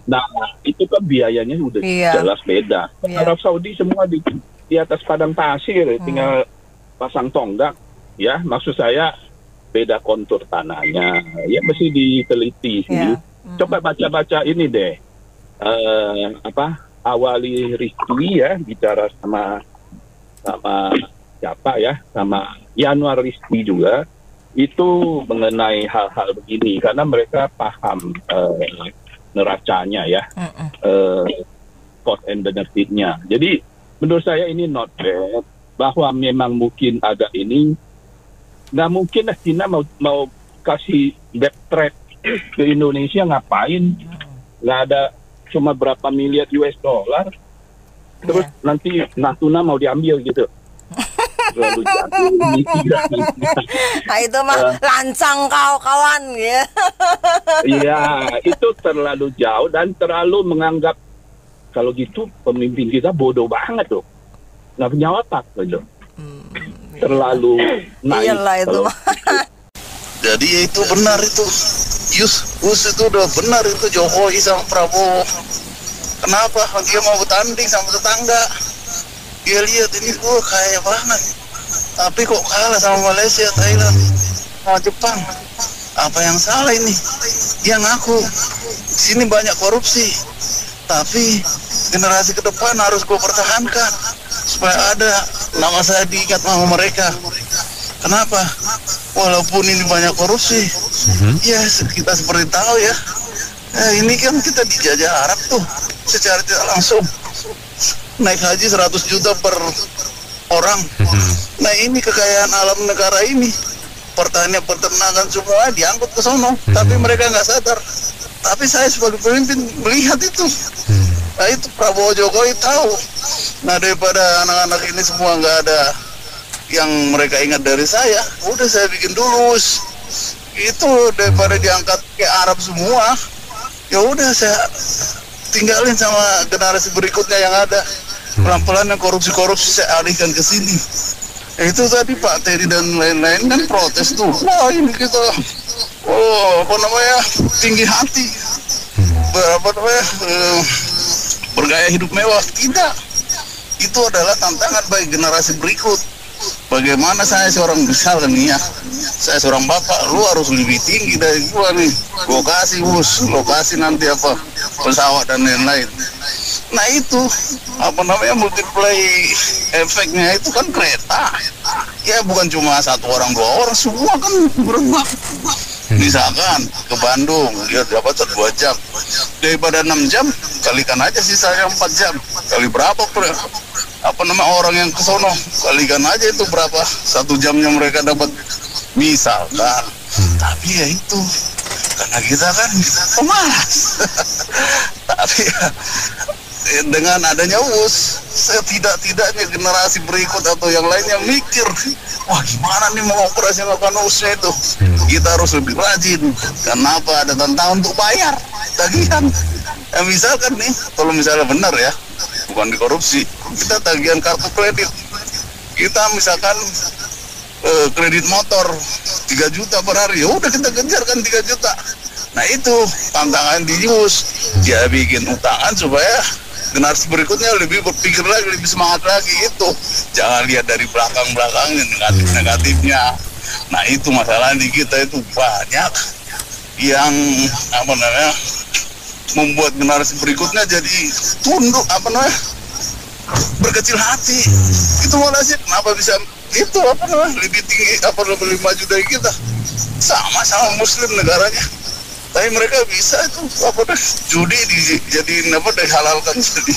[SPEAKER 11] Nah itu kan biayanya udah jelas beda. Arab Saudi semua di atas padang pasir, tinggal pasang tonggak ya. Maksud saya beda kontur tanahnya, ya mesti diteliti sih. Coba baca-baca ini deh, Awali Rizki ya, bicara sama siapa ya, sama Yanuar Rizki juga, itu mengenai hal-hal begini karena mereka paham neracanya ya, cost and benefitnya. Jadi menurut saya ini not bad, bahwa memang mungkin ada ini, nggak mungkin lah China mau kasih backtrack ke Indonesia, ngapain? Nggak ada, cuma berapa miliar US dollar, terus nanti Natuna mau diambil gitu. Terlalu jauh.
[SPEAKER 12] Nah itu mah lancang kawan ya.
[SPEAKER 11] Iya, itu terlalu jauh dan terlalu menganggap kalau gitu pemimpin kita bodoh banget loh, nggak punya otak gitu. Terlalu naif.
[SPEAKER 12] Iyalah itu mah.
[SPEAKER 10] Jadi itu benar itu, Us itu udah benar itu Jokowi sama Prabowo. Kenapa dia mau bertanding sama tetangga? Dia lihat ini gua kaya banget, tapi kok kalah sama Malaysia, Thailand, sama Jepang. Apa yang salah ini? Dia ngaku sini banyak korupsi, tapi generasi ke depan harus gua pertahankan supaya ada nama saya diingat sama mereka. Kenapa? Walaupun ini banyak korupsi, ya kita seperti tahu ya. Ini kan kita dijajah Arab tuh secara tidak langsung. Naik haji 100 juta per orang. Nah ini kekayaan alam negara ini, pertanian, peternakan semua diangkut ke sono, tapi mereka nggak sadar. Tapi saya sebagai pemimpin melihat itu. Nah itu Prabowo Jokowi tahu. Nah daripada anak-anak ini semua nggak ada yang mereka ingat dari saya, udah saya bikin dulu itu, daripada diangkat ke Arab semua, ya udah saya tinggalin sama generasi berikutnya yang ada. Pelan-pelan yang korupsi saya alihkan ke sini. Itu tadi Pak Teddy dan lain-lain kan protes tuh. Wah ini kita, tinggi hati, bergaya hidup mewah. Tidak, itu adalah tantangan bagi generasi berikut. Bagaimana saya seorang misalkan nih ya, saya seorang bapak, lu harus lebih tinggi dari gua nih. Gua kasih lokasi nanti apa, pesawat dan lain-lain. Nah itu multiply efeknya itu kan kereta
[SPEAKER 13] ya bukan cuma 1 orang 2 orang, semua kan berenang. Misalkan ke Bandung dia dapat 2 jam, daripada 6 jam kalikan aja sisanya 4 jam, kali berapa orang yang ke sono, kalikan aja itu berapa 1 jamnya mereka dapat misalkan. Tapi ya itu karena kita kan pemalas. Tapi ya, dengan adanya WUS, setidak-tidaknya generasi berikut atau yang lainnya mikir, wah gimana nih mau operasionalkan WUS-nya itu, kita harus lebih rajin. Kenapa? Ada tantangan untuk bayar tagihan. Ya, misalkan nih, kalau misalnya benar ya, bukan dikorupsi, kita tagihan kartu kredit, kita misalkan kredit motor 3 juta per hari, ya udah kita kejar kan 3 juta. Nah itu tantangan di WUS, dia bikin utangan supaya generasi berikutnya lebih berpikir lagi, lebih semangat lagi. Itu jangan lihat dari belakangnya negatifnya. Nah itu masalah di kita, itu banyak yang membuat generasi berikutnya jadi tunduk, berkecil hati. Itu malah sih kenapa bisa itu lebih tinggi, lebih maju dari kita, sama-sama muslim negaranya, tapi mereka bisa itu judi dijadiin dihalalkan jadi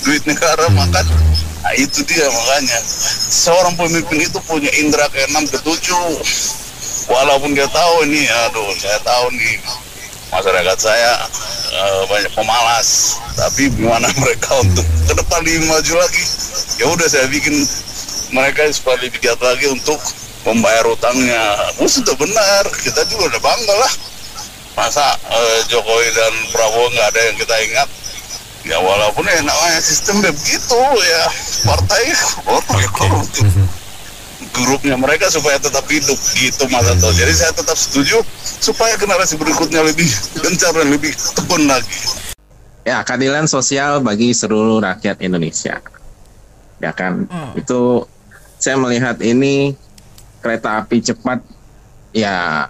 [SPEAKER 13] duit negara makan. Nah itu dia, makanya seorang pemimpin itu punya indera ke-6 ke-7. Walaupun dia tahu ini, saya tahu nih masyarakat saya banyak pemalas, tapi gimana mereka untuk ke depan lebih maju lagi, ya udah saya bikin mereka supaya lebih giat lagi untuk membayar utangnya. Sudah benar, kita juga udah bangga lah. Masa Jokowi dan Prabowo nggak ada yang kita ingat? Ya walaupun namanya sistem begitu ya, partai koruptif. Grupnya mereka supaya tetap hidup gitu, Mas Anto. Jadi saya tetap setuju supaya generasi berikutnya lebih gencar dan lebih tekun lagi.
[SPEAKER 14] Ya, keadilan sosial bagi seluruh rakyat Indonesia. Ya kan, itu saya melihat ini kereta api cepat, ya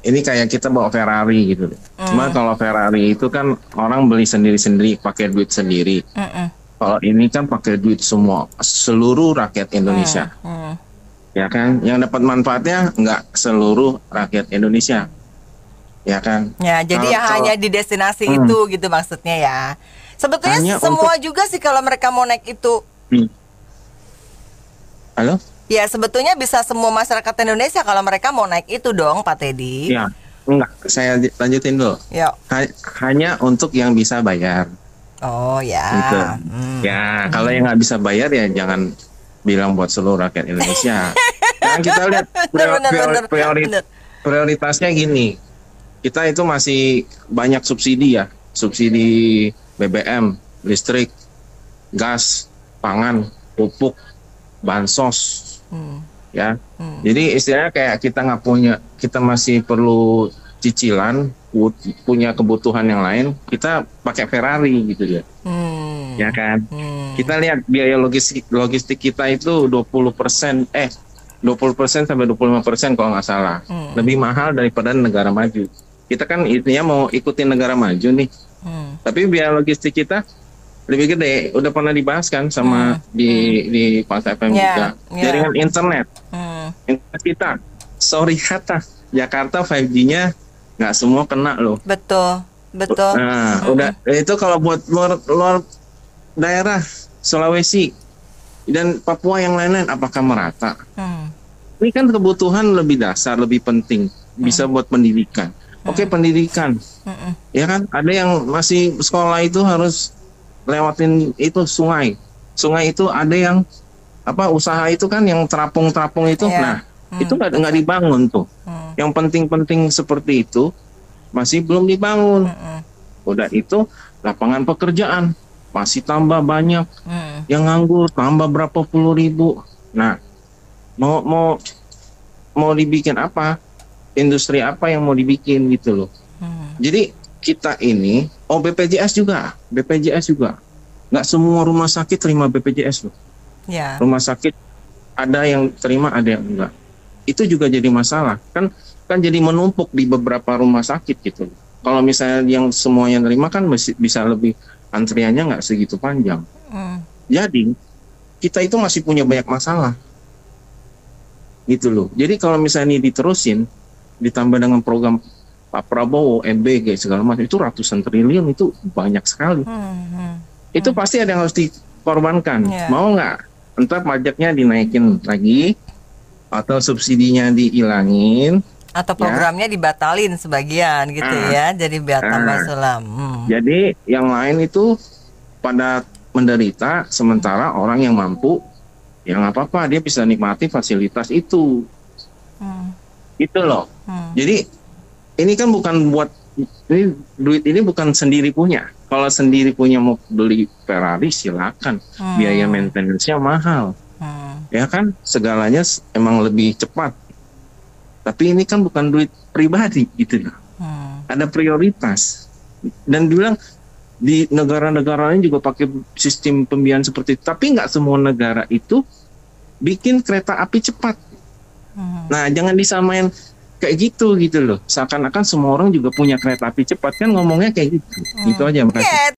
[SPEAKER 14] ini kayak kita bawa Ferrari gitu. Cuma kalau Ferrari itu kan orang beli sendiri-sendiri, pakai duit sendiri. Kalau ini kan pakai duit semua, seluruh rakyat Indonesia. Ya kan, yang dapat manfaatnya nggak seluruh rakyat Indonesia. Ya kan. Ya,
[SPEAKER 12] jadi hanya di destinasi itu gitu maksudnya ya. Sebetulnya hanya semua juga sih kalau mereka mau naik itu.
[SPEAKER 14] Halo?
[SPEAKER 12] Ya sebetulnya bisa semua masyarakat Indonesia kalau mereka mau naik itu dong, Pak Teddy.
[SPEAKER 14] Ya, enggak, saya lanjutin dulu.
[SPEAKER 12] Ya.
[SPEAKER 14] Hanya untuk yang bisa bayar.
[SPEAKER 12] Oh ya.
[SPEAKER 14] Gitu. Ya, kalau yang nggak bisa bayar ya jangan bilang buat seluruh rakyat Indonesia. Yang kita lihat prioritasnya gini. Kita itu masih banyak subsidi ya, subsidi BBM, listrik, gas, pangan, pupuk, bansos, ya. Jadi istilahnya kayak kita nggak punya, kita masih perlu cicilan, punya kebutuhan yang lain, kita pakai Ferrari gitu ya, ya kan. Kita lihat biaya logistik kita itu 20% sampai 25% kalau nggak salah, lebih mahal daripada negara maju. Kita kan intinya mau ikutin negara maju nih, tapi biaya logistik kita lebih gede. Udah pernah dibahas kan sama di Pak FM juga. Jaringan internet kita, sorry kata Jakarta 5G-nya nggak semua kena loh.
[SPEAKER 12] Betul.
[SPEAKER 14] Nah, udah itu kalau buat luar daerah Sulawesi dan Papua yang lain-lain apakah merata? Ini kan kebutuhan lebih dasar, lebih penting, bisa buat pendidikan. Oke, pendidikan, ya kan? Ada yang masih sekolah itu harus lewatin itu sungai itu ada yang usaha itu kan yang terapung itu, nah itu nggak dibangun tuh. Yang penting-penting seperti itu masih belum dibangun. Udah itu lapangan pekerjaan masih tambah banyak, yang nganggur tambah berapa puluh ribu. Nah, mau dibikin apa? Industri apa yang mau dibikin gitu loh. Jadi kita ini, BPJS juga, nggak semua rumah sakit terima BPJS loh.
[SPEAKER 12] Ya.
[SPEAKER 14] Rumah sakit ada yang terima, ada yang enggak. Itu juga jadi masalah. Kan jadi menumpuk di beberapa rumah sakit gitu. Kalau misalnya yang semuanya terima kan bisa lebih, antriannya nggak segitu panjang. Jadi kita itu masih punya banyak masalah. gitu loh. Jadi kalau misalnya ini diterusin, ditambah dengan program Pak Prabowo, MBG segala macam, itu ratusan triliun, itu banyak sekali. Itu pasti ada yang harus dikorbankan. Mau nggak? Entah pajaknya dinaikin lagi, atau subsidinya dihilangin,
[SPEAKER 12] atau programnya dibatalin sebagian gitu ya, jadi biar tambah sulam.
[SPEAKER 14] Jadi yang lain itu pada menderita, sementara orang yang mampu, ya nggak apa-apa, dia bisa nikmati fasilitas itu. Itu loh. Jadi ini kan bukan buat, ini duit ini bukan sendiri punya. Kalau sendiri punya mau beli Ferrari silakan, biaya maintenance-nya mahal. Ya kan, segalanya emang lebih cepat. Tapi ini kan bukan duit pribadi gitu loh. Ada prioritas. Dan bilang di negara-negara lain juga pakai sistem pembiayaan seperti itu. Tapi nggak semua negara itu bikin kereta api cepat. Nah, jangan disamain kayak gitu loh. Seakan-akan semua orang juga punya kereta api cepat, kan ngomongnya kayak gitu. Itu aja, makasih.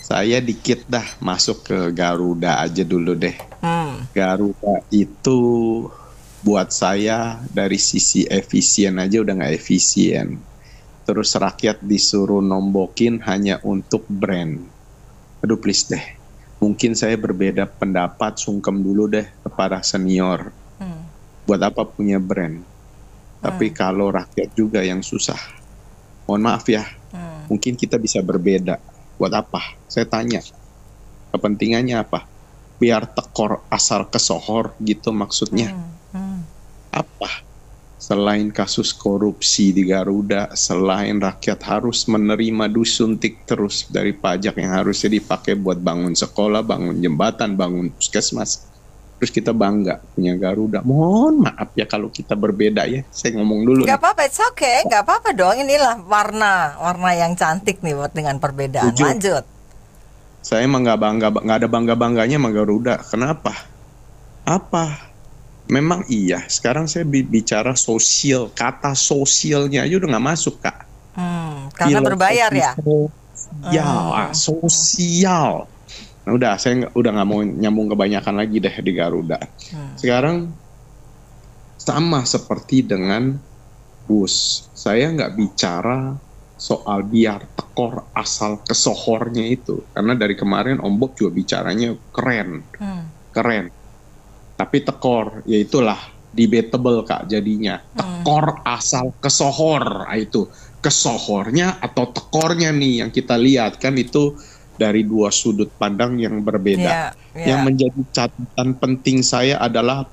[SPEAKER 15] Saya dikit dah masuk ke Garuda aja dulu deh. Garuda itu buat saya dari sisi efisien aja udah nggak efisien. Terus rakyat disuruh nombokin hanya untuk brand. Aduh please deh. Mungkin saya berbeda pendapat, sungkem dulu deh kepada senior. Buat apa punya brand? Tapi kalau rakyat juga yang susah. Mohon maaf ya. Mungkin kita bisa berbeda. Buat apa? Saya tanya. Kepentingannya apa? Biar tekor asal kesohor gitu maksudnya. Apa? Selain kasus korupsi di Garuda, selain rakyat harus menerima dusuntik terus dari pajak yang harusnya dipakai buat bangun sekolah, bangun jembatan, bangun puskesmas. Terus kita bangga punya Garuda. Mohon maaf ya kalau kita berbeda ya. Saya ngomong dulu.
[SPEAKER 12] Gak apa-apa, it's okay. Gak apa-apa dong. Inilah warna yang cantik nih buat dengan perbedaan. Lanjut.
[SPEAKER 15] Saya emang nggak ada bangga-bangganya sama Garuda. Kenapa? Apa? Memang iya. Sekarang saya bicara sosial. Kata sosialnya aja udah nggak masuk, Kak.
[SPEAKER 12] Karena berbayar ya.
[SPEAKER 15] Sosial. Nah, udah saya udah nggak mau nyambung kebanyakan lagi deh di Garuda. Sekarang sama seperti dengan bus. Saya nggak bicara soal biar tekor asal kesohornya itu, karena dari kemarin Om Bob juga bicaranya keren. Tapi tekor, yaitulah debatable Kak jadinya. Tekor asal kesohor, itu kesohornya atau tekornya nih yang kita lihat kan itu dari dua sudut pandang yang berbeda. Yang menjadi catatan penting saya adalah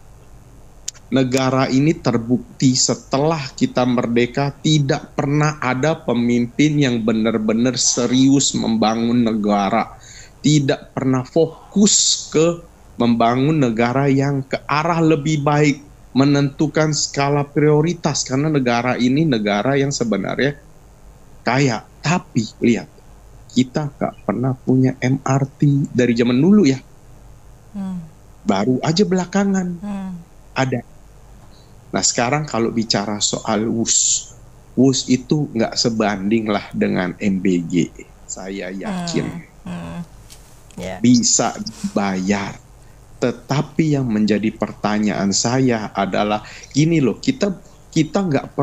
[SPEAKER 15] negara ini terbukti setelah kita merdeka tidak pernah ada pemimpin yang benar-benar serius membangun negara. Tidak pernah fokus ke membangun negara yang ke arah lebih baik, menentukan skala prioritas, karena negara ini negara yang sebenarnya kaya. Tapi lihat, kita gak pernah punya MRT dari zaman dulu ya. Baru aja belakangan ada. Nah sekarang kalau bicara soal WUS itu gak sebanding lah dengan MBG. Saya yakin bisa dibayar. Tetapi yang menjadi pertanyaan saya adalah gini loh,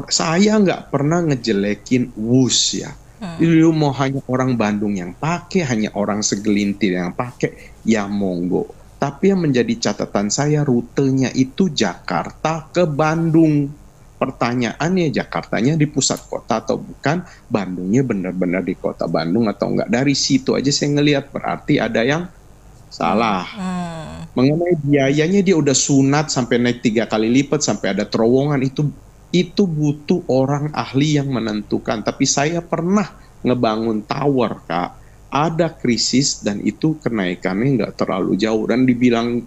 [SPEAKER 15] saya nggak pernah ngejelekin WUS ya. Lu mau hanya orang Bandung yang pakai, hanya orang segelintir yang pakai, ya monggo. Tapi yang menjadi catatan saya rutenya itu Jakarta ke Bandung. Pertanyaannya Jakartanya di pusat kota atau bukan, Bandungnya benar-benar di kota Bandung atau enggak. Dari situ aja saya ngelihat berarti ada yang salah. Mengenai biayanya dia udah sunat sampai naik 3 kali lipat sampai ada terowongan, itu butuh orang ahli yang menentukan. Tapi saya pernah ngebangun tower Kak, ada krisis dan itu kenaikannya nggak terlalu jauh dan dibilang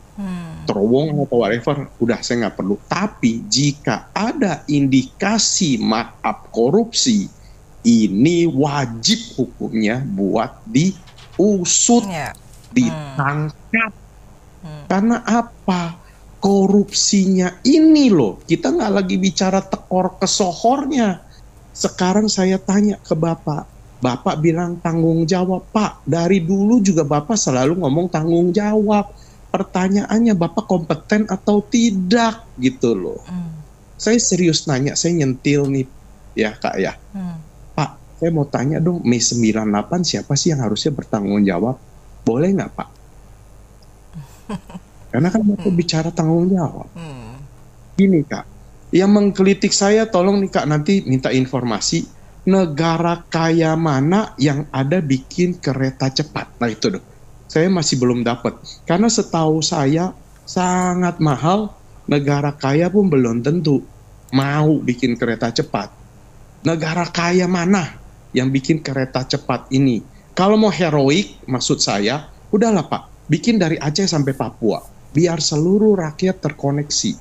[SPEAKER 15] terowongan atau whatever, udah saya nggak perlu. Tapi jika ada indikasi markup korupsi, ini wajib hukumnya buat diusut, ditangkap. Karena apa? Korupsinya ini loh, kita nggak lagi bicara tekor kesohornya. Sekarang saya tanya ke Bapak bilang tanggung jawab. Pak, dari dulu juga Bapak selalu ngomong tanggung jawab. pertanyaannya Bapak kompeten atau tidak gitu loh. Saya serius nanya, saya nyentil nih ya Kak ya. Pak, saya mau tanya dong, Mei 98 siapa sih yang harusnya bertanggung jawab? Boleh nggak Pak? Karena kan Bapak bicara tanggung jawab. Gini Kak, yang mengkritik saya tolong nih Kak nanti minta informasi negara kaya mana yang ada bikin kereta cepat. Nah itu dong, saya masih belum dapat. Karena setahu saya sangat mahal, negara kaya pun belum tentu mau bikin kereta cepat. Negara kaya mana yang bikin kereta cepat ini? Kalau mau heroik, maksud saya, udahlah Pak, bikin dari Aceh sampai Papua, biar seluruh rakyat terkoneksi.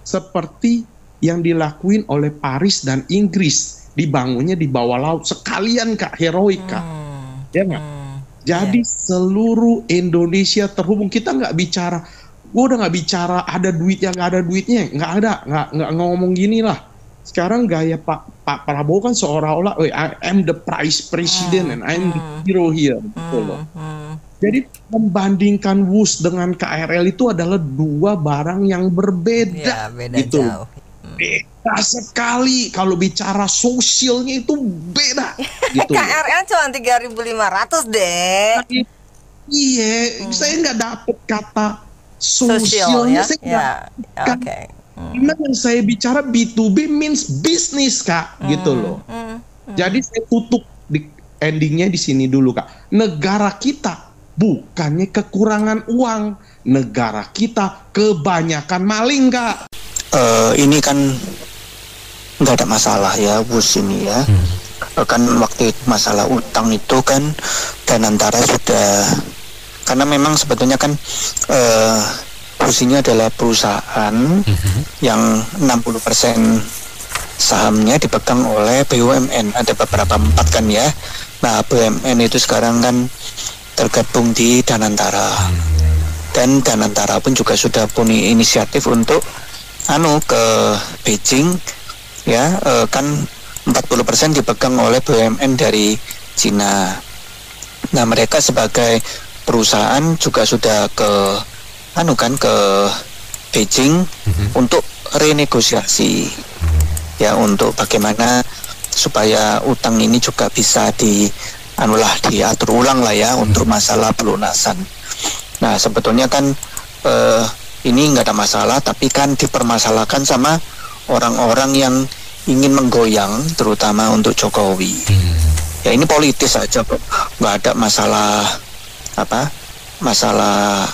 [SPEAKER 15] Seperti yang dilakuin oleh Paris dan Inggris, dibangunnya di bawah laut, sekalian Kak, heroik Kak. Ya nggak? Jadi seluruh Indonesia terhubung. Kita nggak bicara, gue udah nggak bicara ada duitnya, nggak ada duitnya, nggak ngomong gini lah. Sekarang gaya Pak Prabowo kan seolah-olah, I am the prize president and I am the hero here, gitu loh. Jadi membandingkan WUS dengan KRL itu adalah dua barang yang berbeda,
[SPEAKER 12] beda
[SPEAKER 15] gitu.
[SPEAKER 12] Jauh.
[SPEAKER 15] Beda sekali, kalau bicara sosialnya itu beda. Gitu.
[SPEAKER 12] KRL cuma 3.500 deh.
[SPEAKER 15] Iya, saya nggak dapet kata sosialnya, saya nggak. Karena yang saya bicara B2B means business Kak, gitu loh. Jadi saya tutup di endingnya di sini dulu Kak. Negara kita bukannya kekurangan uang, negara kita kebanyakan maling Kak.
[SPEAKER 16] Ini kan nggak ada masalah ya WUS ini ya. Kan waktu itu masalah utang itu kan Danantara sudah, karena memang sebetulnya kan WUS ini adalah perusahaan yang 60% sahamnya dipegang oleh BUMN. Ada beberapa 4 kan ya. Nah BUMN itu sekarang kan tergabung di Danantara, dan Danantara pun juga sudah punya inisiatif untuk ke Beijing ya, kan 40% dipegang oleh BUMN dari Cina. Nah mereka sebagai perusahaan juga sudah ke ke Beijing untuk renegosiasi ya, untuk bagaimana supaya utang ini juga bisa diatur ulang lah ya untuk masalah pelunasan. Nah sebetulnya kan ini nggak ada masalah, tapi kan dipermasalahkan sama orang-orang yang ingin menggoyang, terutama untuk Jokowi. Ya ini politis aja kok, nggak ada masalah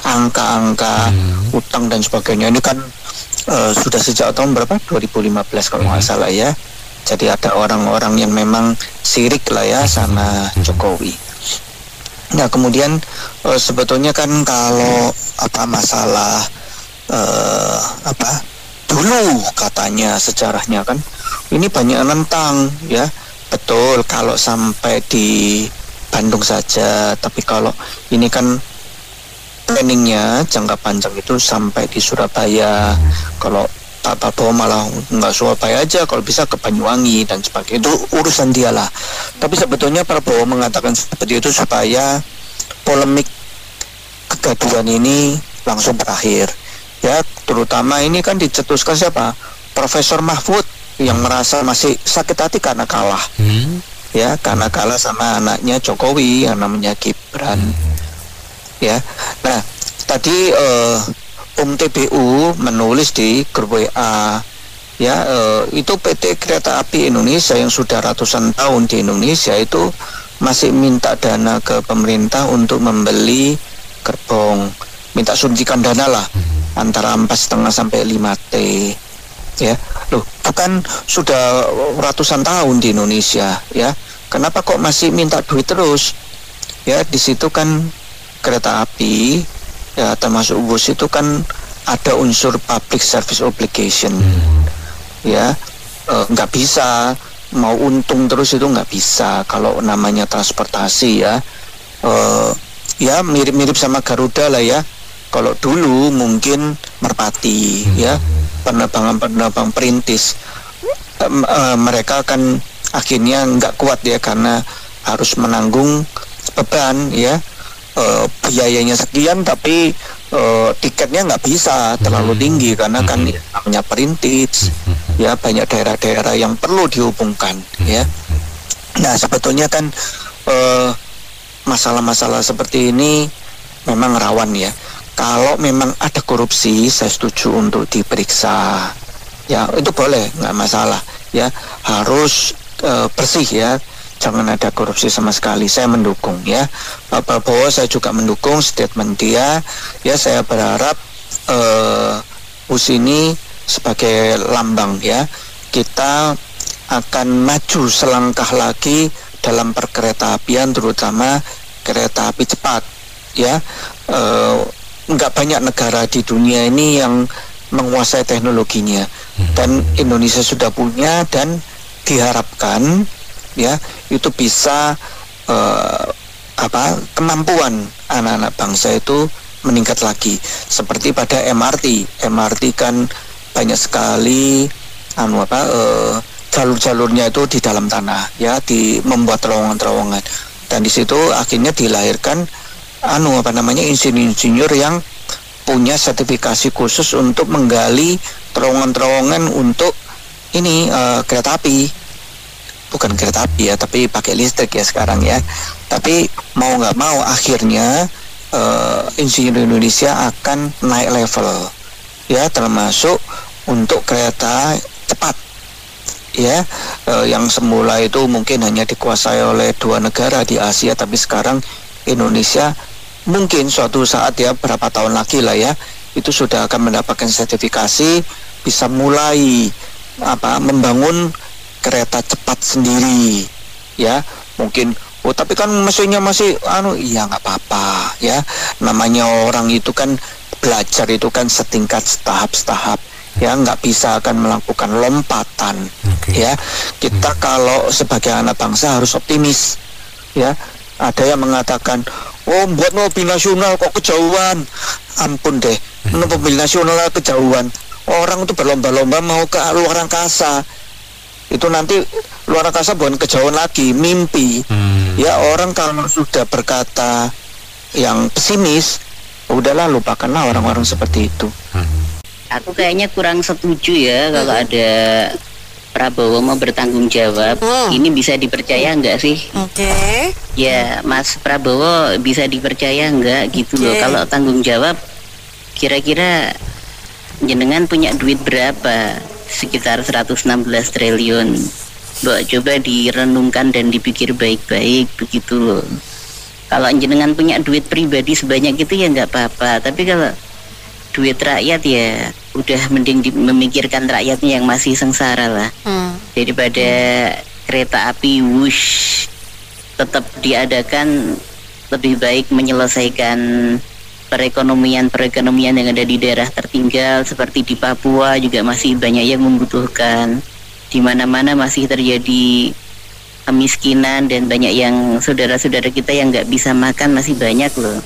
[SPEAKER 16] angka-angka utang dan sebagainya. Ini kan sudah sejak tahun berapa? 2015 kalau nggak salah ya. Jadi ada orang-orang yang memang sirik lah ya sama Jokowi. Nah kemudian sebetulnya kan kalau masalah dulu katanya sejarahnya kan ini banyak nentang ya, betul kalau sampai di Bandung saja, tapi kalau ini kan planningnya jangka panjang itu sampai di Surabaya. Kalau Pak Prabowo malah nggak Surabaya aja, kalau bisa ke Banyuwangi dan sebagainya, itu urusan dia lah. Tapi sebetulnya Prabowo mengatakan seperti itu supaya polemik kegaduhan ini langsung berakhir ya, terutama ini kan dicetuskan siapa? Profesor Mahfud yang merasa masih sakit hati karena kalah ya, karena kalah sama anaknya Jokowi yang namanya Gibran ya. Nah tadi TBU menulis di grup WA ya, itu PT Kereta Api Indonesia yang sudah ratusan tahun di Indonesia itu masih minta dana ke pemerintah untuk membeli gerbong, minta suntikan dana lah antara 4,5 sampai 5T ya. Loh, bukan sudah ratusan tahun di Indonesia ya, kenapa kok masih minta duit terus ya? Di situ kan kereta api ya termasuk WUS itu kan ada unsur public service obligation ya, nggak bisa mau untung terus, itu nggak bisa kalau namanya transportasi ya. Ya mirip-mirip sama Garuda lah ya. Kalau dulu mungkin Merpati ya, penerbang perintis, mereka kan akhirnya nggak kuat ya karena harus menanggung beban ya, biayanya sekian tapi tiketnya nggak bisa terlalu tinggi karena kan namanya perintis, ya banyak daerah-daerah yang perlu dihubungkan, ya. Nah sebetulnya kan masalah-masalah seperti ini memang rawan ya. Kalau memang ada korupsi, saya setuju untuk diperiksa, ya itu boleh, nggak masalah, ya harus bersih ya. Jangan ada korupsi sama sekali. Saya mendukung ya. Pak Prabowo saya juga mendukung statement dia. Ya saya berharap WUS ini sebagai lambang ya, kita akan maju selangkah lagi dalam perkereta-apian, terutama kereta api cepat ya. Nggak banyak negara di dunia ini yang menguasai teknologinya, dan Indonesia sudah punya, dan diharapkan ya itu bisa kemampuan anak-anak bangsa itu meningkat lagi seperti pada MRT kan banyak sekali jalur-jalurnya itu di dalam tanah ya, membuat terowongan-terowongan, dan di situ akhirnya dilahirkan insinyur-insinyur yang punya sertifikasi khusus untuk menggali terowongan-terowongan untuk ini kereta api. Bukan kereta api ya, tapi pakai listrik ya sekarang ya. Tapi mau nggak mau akhirnya insinyur Indonesia akan naik level ya, termasuk untuk kereta cepat ya, yang semula itu mungkin hanya dikuasai oleh 2 negara di Asia, tapi sekarang Indonesia mungkin suatu saat ya, berapa tahun lagi lah ya, itu sudah akan mendapatkan sertifikasi, bisa mulai membangun kereta cepat sendiri ya. Mungkin tapi kan mesinnya masih ya nggak apa-apa ya, namanya orang itu kan belajar itu kan setingkat setahap ya, nggak bisa akan melakukan lompatan ya. Kita kalau sebagai anak bangsa harus optimis ya. Ada yang mengatakan buat mobil nasional kok kejauhan. Ampun deh, mobil nasional kejauhan, orang itu berlomba-lomba mau ke luar angkasa. Itu nanti luar angkasa bukan kejauhan lagi, mimpi. Ya orang kalau sudah berkata yang pesimis, udahlah lupakanlah orang-orang seperti itu.
[SPEAKER 17] Aku kayaknya kurang setuju ya kalau ada Prabowo mau bertanggung jawab. Ini bisa dipercaya nggak sih? Ya Mas Prabowo bisa dipercaya nggak gitu loh. Kalau tanggung jawab, kira-kira jenengan punya duit berapa? Sekitar 116 triliun. Mbak coba direnungkan dan dipikir baik-baik begitu loh. Kalau jenengan punya duit pribadi sebanyak itu ya nggak apa-apa, tapi kalau duit rakyat ya udah mending memikirkan rakyatnya yang masih sengsara lah. Daripada kereta api WUS tetap diadakan, lebih baik menyelesaikan perekonomian yang ada di daerah tertinggal seperti di Papua juga masih banyak yang membutuhkan. Di mana-mana masih terjadi kemiskinan dan banyak yang saudara-saudara kita yang nggak bisa makan masih banyak loh.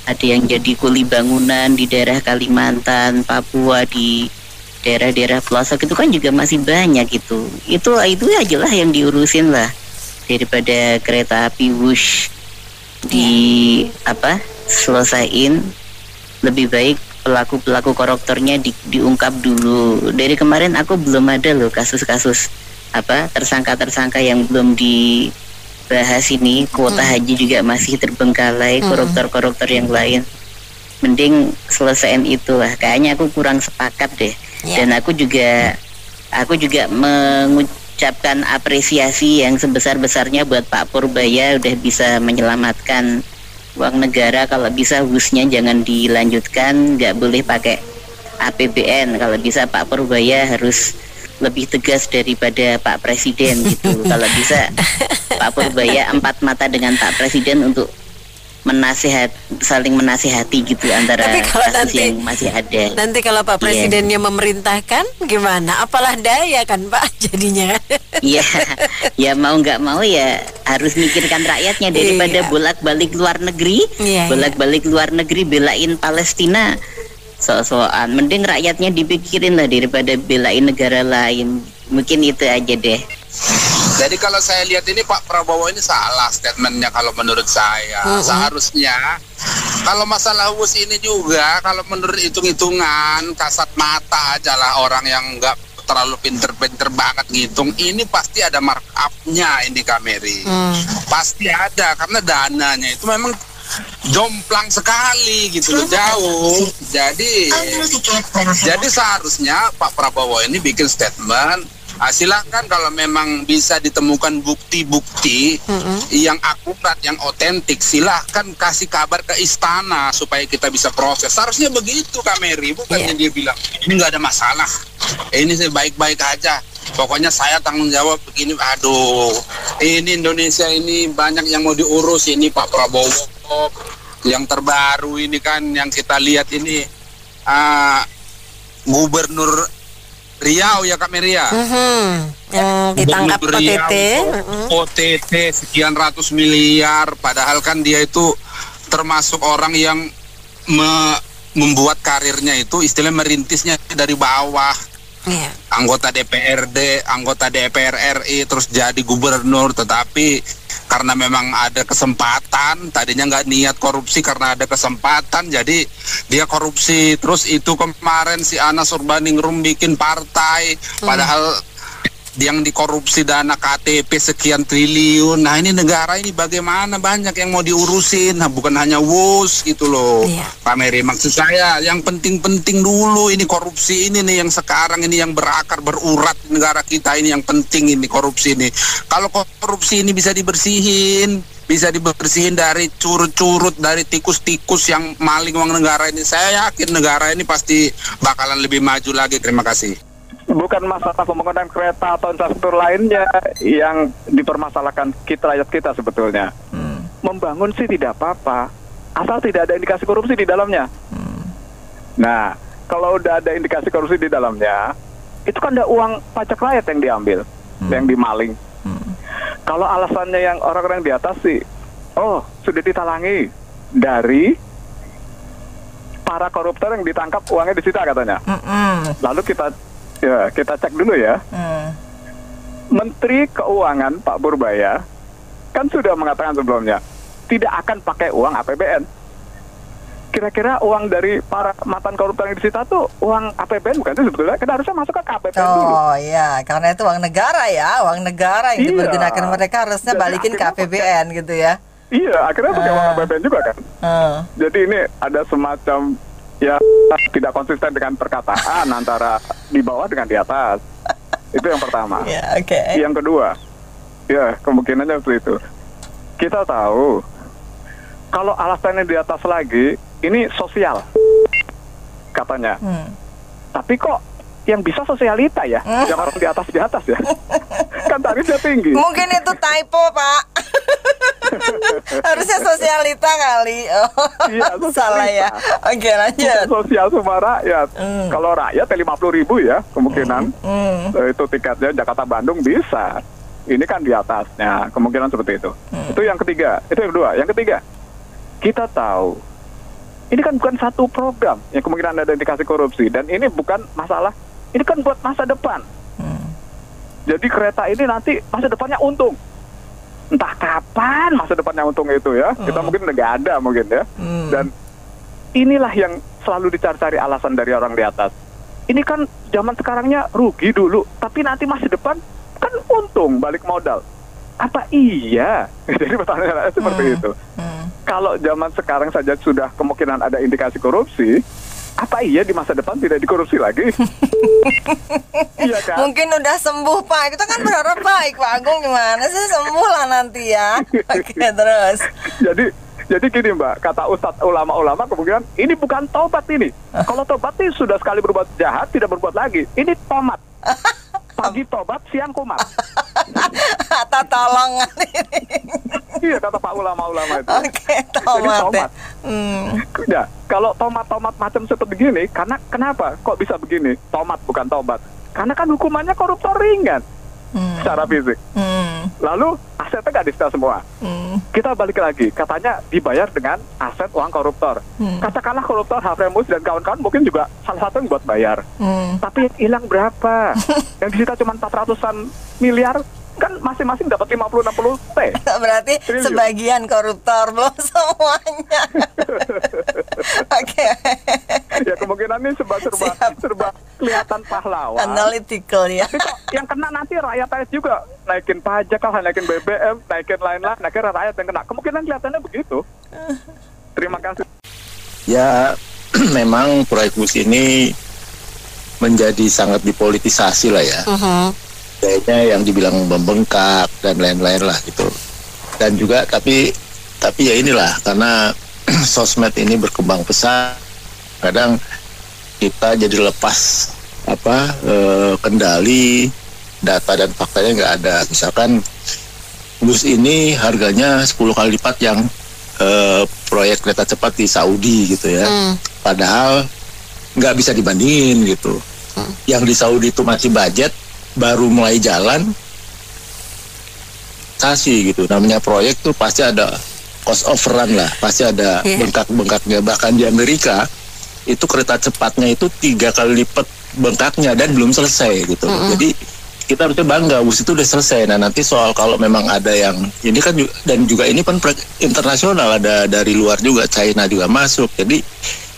[SPEAKER 17] Ada yang jadi kuli bangunan di daerah Kalimantan, Papua, di daerah-daerah pelosok itu kan juga masih banyak gitu. Itu aja lah yang diurusin lah, daripada kereta api WUS selesaiin. Lebih baik pelaku-pelaku koruptornya diungkap dulu. Dari kemarin aku belum ada loh kasus-kasus tersangka-tersangka yang belum dibahas ini. Kuota haji juga masih terbengkalai, koruptor-koruptor yang lain. Mending selesaiin itu lah. Kayaknya aku kurang sepakat deh. Dan aku juga mengucapkan apresiasi yang sebesar-besarnya buat Pak Purbaya udah bisa menyelamatkan uang negara. Kalau bisa WUS-nya jangan dilanjutkan, nggak boleh pakai APBN. Kalau bisa Pak Purbaya harus lebih tegas daripada Pak Presiden gitu. Kalau bisa Pak Purbaya 4 mata dengan Pak Presiden untuk saling menasihati gitu antara kasus yang masih ada.
[SPEAKER 18] Nanti kalau Pak Presidennya memerintahkan gimana? Apalah daya kan Pak jadinya.
[SPEAKER 17] Iya, ya mau nggak mau ya harus mikirkan rakyatnya daripada bolak-balik luar negeri, bolak-balik luar negeri belain Palestina. So-soan, mending rakyatnya dipikirin lah daripada belain negara lain. Mungkin itu aja deh.
[SPEAKER 19] Jadi kalau saya lihat ini Pak Prabowo ini salah statementnya kalau menurut saya. Seharusnya kalau masalah WUS ini juga, kalau menurut hitung-hitungan kasat mata aja lah, orang yang nggak terlalu pinter-pinter banget ngitung, ini pasti ada markupnya ini Kameri. Pasti ada, karena dananya itu memang jomplang sekali gitu loh, jauh. Jadi seharusnya Pak Prabowo ini bikin statement, silahkan kalau memang bisa ditemukan bukti-bukti yang akurat, yang otentik, silahkan kasih kabar ke istana supaya kita bisa proses. Seharusnya begitu Kameri, bukannya dia bilang ini nggak ada masalah, ini baik-baik aja, pokoknya saya tanggung jawab begini. Aduh, ini Indonesia ini banyak yang mau diurus ini Pak Prabowo. Yang terbaru ini kan yang kita lihat ini Gubernur Riau ya Kak Meria,
[SPEAKER 18] yang ditangkap OTT,
[SPEAKER 19] OTT sekian ratus miliar, padahal kan dia itu termasuk orang yang membuat karirnya itu istilah merintisnya dari bawah, anggota DPRD, anggota DPR RI, terus jadi gubernur, tetapi karena memang ada kesempatan, tadinya nggak niat korupsi, karena ada kesempatan jadi dia korupsi. Terus itu kemarin si Anas Urbaningrum bikin partai, padahal yang dikorupsi dana KTP sekian triliun. Nah ini negara ini bagaimana, banyak yang mau diurusin, nah bukan hanya WUS gitu loh Pak Meri. Maksud saya yang penting-penting dulu ini korupsi ini nih, yang sekarang ini yang berakar berurat di negara kita ini, yang penting ini korupsi ini. Kalau korupsi ini bisa dibersihin dari curut-curut, dari tikus-tikus yang maling uang negara ini, saya yakin negara ini pasti bakalan lebih maju lagi. Terima kasih.
[SPEAKER 6] Bukan masalah pembangunan kereta atau infrastruktur lainnya yang dipermasalahkan rakyat kita sebetulnya. Membangun sih tidak apa-apa, asal tidak ada indikasi korupsi di dalamnya. Nah, kalau udah ada indikasi korupsi di dalamnya, itu kan ada uang pajak rakyat yang diambil, yang dimaling. Kalau alasannya yang orang-orang di atas sih, oh sudah ditalangi dari para koruptor yang ditangkap, uangnya disita katanya. Lalu kita cek dulu ya. Menteri Keuangan Pak Purbaya kan sudah mengatakan sebelumnya tidak akan pakai uang APBN. Kira-kira uang dari para mantan koruptor yang disita tuh uang APBN bukan sih sebetulnya? Kan harusnya masuk ke APBN dulu.
[SPEAKER 12] Oh iya, karena itu uang negara ya, uang negara yang dipergunakan mereka harusnya balikin ke APBN gitu ya.
[SPEAKER 6] Iya, akhirnya pakai uang APBN juga kan. Jadi ini ada semacam ya tidak konsisten dengan perkataan antara di bawah dengan di atas. Itu yang pertama. Yang kedua, ya kemungkinannya seperti itu. Kita tahu kalau alasannya di atas lagi, ini sosial katanya. Tapi kok yang bisa sosialita ya, yang orang di atas ya. Kan tarifnya tinggi.
[SPEAKER 12] Mungkin itu typo Pak. Harusnya sosialita kali.
[SPEAKER 6] Iya,
[SPEAKER 12] salah ya. Oke, lanjut.
[SPEAKER 6] Sosial semua rakyat. Kalau rakyat 50.000 ya kemungkinan. Itu tiketnya Jakarta Bandung bisa. Ini kan di atasnya, kemungkinan seperti itu. Itu yang ketiga. Itu yang kedua. Yang ketiga, kita tahu ini kan bukan satu program yang kemungkinan ada indikasi korupsi, dan ini bukan masalah, ini kan buat masa depan. Jadi kereta ini nanti masa depannya untung. Entah kapan masa depannya untung itu ya. Kita mungkin nggak ada mungkin ya. Dan inilah yang selalu dicari-cari alasan dari orang di atas. Ini kan zaman sekarangnya rugi dulu, tapi nanti masa depan kan untung balik modal. Apa iya? Jadi pertanyaannya seperti itu. Kalau zaman sekarang saja sudah kemungkinan ada indikasi korupsi, apa iya di masa depan tidak dikorupsi lagi? Iya kan?
[SPEAKER 12] Mungkin udah sembuh Pak. Kita kan berharap baik Pak Agung, gimana sih, sembuh lah nanti ya. Oke, terus.
[SPEAKER 6] Jadi gini Mbak, kata Ustadz ulama-ulama kemungkinan ini bukan tobat ini. Kalau tobat ini sudah sekali berbuat jahat tidak berbuat lagi. Ini tomat. Pagi tobat, siang kumat.
[SPEAKER 12] Kata tolongan ini.
[SPEAKER 6] Iya, kata Pak ulama-ulama itu.
[SPEAKER 12] Oke, tomat.
[SPEAKER 6] Ya, kalau tomat-tomat macam seperti begini, karena kenapa kok bisa begini? Tomat bukan tobat. Karena kan hukumannya koruptor ringan secara fisik. Lalu asetnya nggak disita semua. Kita balik lagi, katanya dibayar dengan aset uang koruptor. Katakanlah koruptor Hafremus dan kawan-kawan mungkin juga salah satu yang buat bayar. Tapi hilang berapa? Yang disita cuma 400-an miliar.
[SPEAKER 20] kan masing-masing dapat 50-60 T.
[SPEAKER 12] Berarti sebagian koruptor, belum semuanya. Oke.
[SPEAKER 20] Ya kemungkinan ini serba kelihatan pahlawan.
[SPEAKER 12] Analytical ya.
[SPEAKER 20] Tapi kok yang kena nanti rakyat juga, naikin pajak lah, naikin BBM, naikin lain-lain, akhirnya rakyat yang kena. Kemungkinan kelihatannya begitu. Terima kasih.
[SPEAKER 10] Ya memang proyek bus ini menjadi sangat dipolitisasi lah ya. Kayaknya yang dibilang membengkak dan lain-lain lah gitu. Dan juga tapi ya inilah, karena sosmed ini berkembang pesat, kadang kita jadi lepas kendali, data dan faktanya nggak ada. Misalkan bus ini harganya 10 kali lipat yang proyek kereta cepat di Saudi gitu ya. Padahal nggak bisa dibandingin gitu. Yang di Saudi itu masih budget, baru mulai jalan gitu. Namanya proyek tuh pasti ada cost overrun lah, pasti ada bengkak-bengkaknya. Bahkan di Amerika itu kereta cepatnya itu 3 kali lipat bengkaknya dan belum selesai gitu. Jadi kita harusnya bangga bus itu udah selesai. Nah nanti soal kalau memang ada yang ini kan dan juga ini kan internasional, ada dari luar juga, China juga masuk. Jadi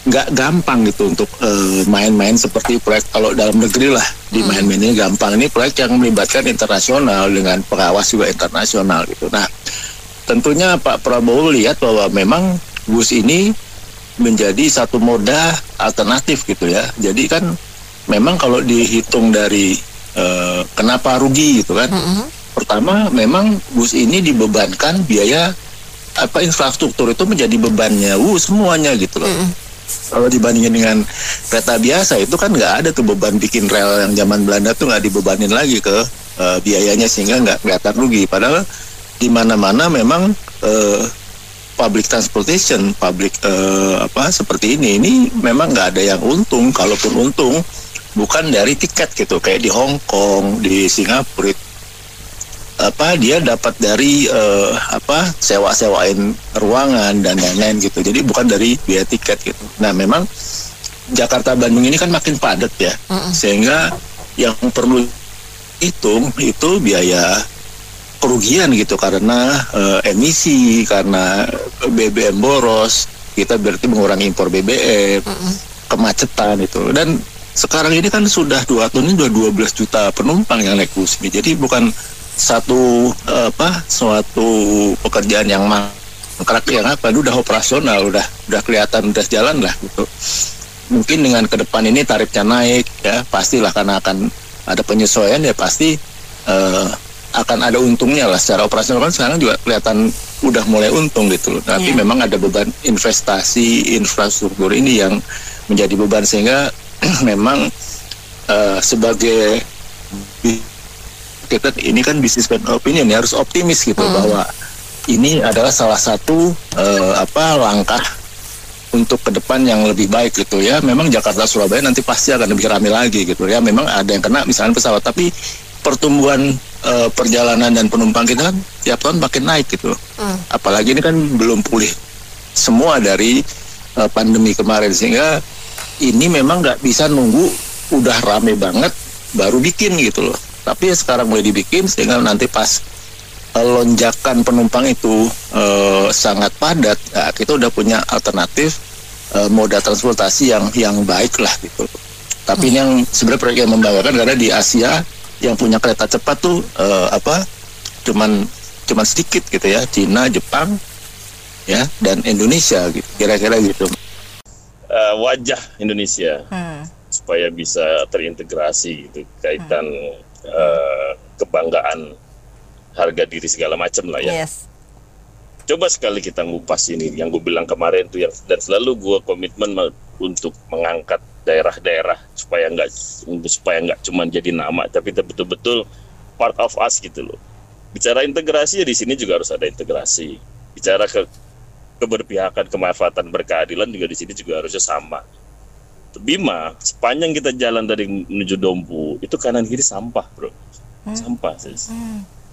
[SPEAKER 10] nggak gampang gitu untuk main-main seperti proyek kalau dalam negeri lah dimain-mainnya gampang. Ini proyek yang melibatkan internasional dengan pengawas juga internasional gitu. Nah tentunya Pak Prabowo lihat bahwa memang bus ini menjadi satu moda alternatif gitu ya. Jadi kan memang kalau dihitung dari kenapa rugi gitu kan. Pertama memang bus ini dibebankan biaya infrastruktur itu menjadi bebannya semuanya gitu loh. Kalau dibandingin dengan kereta biasa itu kan nggak ada tuh beban bikin rel yang zaman Belanda tuh nggak dibebanin lagi ke biayanya, sehingga nggak kelihatan rugi. Padahal di mana-mana memang public transportation, seperti ini memang nggak ada yang untung. Kalaupun untung bukan dari tiket gitu, kayak di Hong Kong, di Singapura, dia dapat dari sewa-sewain ruangan dan lain-lain gitu. Jadi bukan dari biaya tiket gitu. Nah memang Jakarta Bandung ini kan makin padat ya, sehingga yang perlu hitung itu biaya kerugian gitu, karena emisi, karena BBM boros, kita berarti mengurangi impor BBM, kemacetan itu. Dan sekarang ini kan sudah 2 tahun ini sudah 12 juta penumpang yang naik bus ini. Jadi bukan suatu pekerjaan yang mangkrak yang udah operasional, udah kelihatan, udah jalan lah gitu. Mungkin dengan ke depan ini tarifnya naik ya, pastilah karena akan ada penyesuaian ya, pasti akan ada untungnya lah secara operasional. Kan sekarang juga kelihatan udah mulai untung gitu loh. Tapi memang ada beban investasi infrastruktur ini yang menjadi beban, sehingga memang sebagai kita ini kan business opinion ya, harus optimis gitu bahwa ini adalah salah satu langkah untuk ke depan yang lebih baik gitu ya. Memang Jakarta Surabaya nanti pasti akan lebih ramai lagi gitu ya. Memang ada yang kena misalnya pesawat, tapi pertumbuhan perjalanan dan penumpang kita kan tiap tahun makin naik gitu. Apalagi ini kan belum pulih semua dari pandemi kemarin, sehingga ini memang nggak bisa nunggu udah rame banget baru bikin gitu loh. Tapi sekarang mulai dibikin, sehingga nanti pas lonjakan penumpang itu sangat padat, nah, kita udah punya alternatif moda transportasi yang baik lah gitu. Tapi ini yang sebenarnya proyek yang membanggakan, karena di Asia yang punya kereta cepat tuh cuman sedikit gitu ya, Cina, Jepang ya, dan Indonesia gitu, kira-kira gitu.
[SPEAKER 21] Wajah Indonesia supaya bisa terintegrasi gitu, kaitan kebanggaan, harga diri segala macam lah ya. Coba sekali kita ngupas ini yang gue bilang kemarin tuh, yang dan selalu gue komitmen untuk mengangkat daerah-daerah supaya nggak cuma jadi nama, tapi betul-betul part of us gitu loh. Bicara integrasi ya, di sini juga harus ada integrasi. Bicara keberpihakan, kemanfaatan, berkeadilan juga di sini juga harusnya sama. Bima, sepanjang kita jalan dari menuju Dompu, itu kanan kiri sampah, bro. Sampah, sis.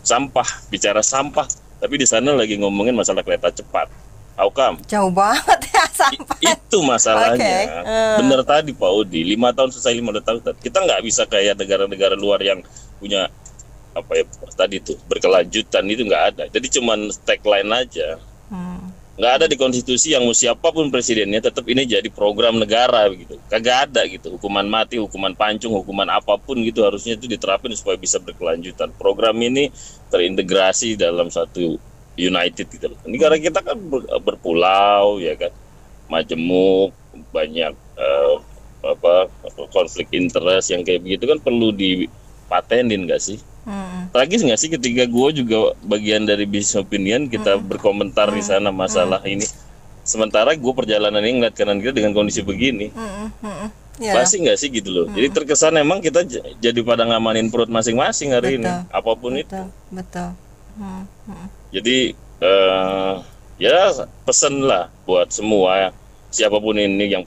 [SPEAKER 21] Sampah, bicara sampah, tapi di sana lagi ngomongin masalah kereta cepat. Aukam.
[SPEAKER 12] Jauh banget ya sampah.
[SPEAKER 21] Itu masalahnya. Bener tadi Pak Udi, 5 tahun selesai, 5 tahun. Kita nggak bisa kayak negara-negara luar yang punya tadi tuh berkelanjutan itu nggak ada. Jadi cuman tagline aja. Nggak ada di konstitusi yang mau siapapun presidennya tetap ini jadi program negara begitu. Kagak ada gitu. Hukuman mati, hukuman pancung, hukuman apapun gitu harusnya itu diterapin supaya bisa berkelanjutan. Program ini terintegrasi dalam satu united gitu. Negara kita kan berpulau ya kan. Majemuk, banyak konflik interest yang kayak begitu kan perlu dipatenin nggak sih? Tragis nggak sih ketika gue juga bagian dari business opinion kita berkomentar di sana masalah ini, sementara gue perjalanan ini ngeliat kanan kiri dengan kondisi begini, pasti nggak sih gitu loh. Jadi terkesan emang kita jadi pada ngamanin perut masing-masing hari ini, apapun itu.
[SPEAKER 12] Betul.
[SPEAKER 21] Jadi ya pesen lah buat semua siapapun ini yang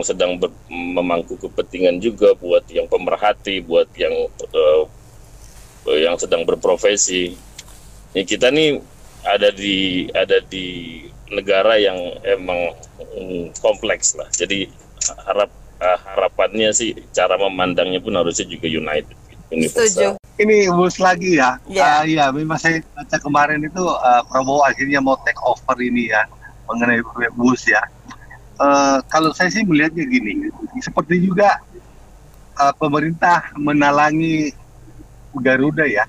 [SPEAKER 21] sedang memangku kepentingan juga, buat yang pemerhati, buat yang sedang berprofesi. Ya, kita nih ada di negara yang emang kompleks lah. Jadi harapannya sih cara memandangnya pun harusnya juga united.
[SPEAKER 12] Setuju.
[SPEAKER 1] Ini bus lagi ya. Iya, memang saya baca kemarin itu Prabowo akhirnya mau take over ini ya mengenai bus ya. Kalau saya sih melihatnya gini, seperti juga pemerintah menalangi Garuda ya,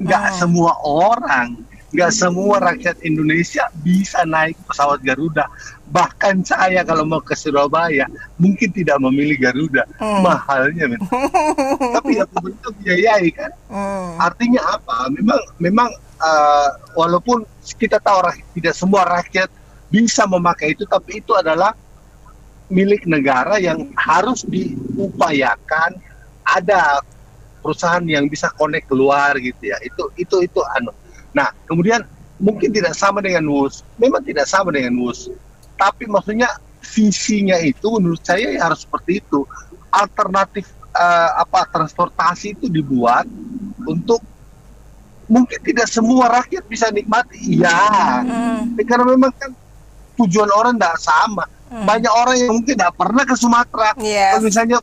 [SPEAKER 1] nggak semua orang, nggak semua rakyat Indonesia bisa naik pesawat Garuda. Bahkan saya kalau mau ke Surabaya mungkin tidak memilih Garuda, mahalnya men. Tapi ya pemerintah biayai kan. Artinya apa? Memang walaupun kita tahu tidak semua rakyat bisa memakai itu, tapi itu adalah milik negara yang harus diupayakan ada perusahaan yang bisa connect keluar gitu ya. Itu Nah, kemudian mungkin tidak sama dengan WUS. Memang tidak sama dengan WUS. Tapi maksudnya visinya itu menurut saya ya harus seperti itu. Alternatif transportasi itu dibuat untuk mungkin tidak semua rakyat bisa nikmati. Iya. Karena memang kan tujuan orang tidak sama. Banyak orang yang mungkin tidak pernah ke Sumatera. Kalau misalnya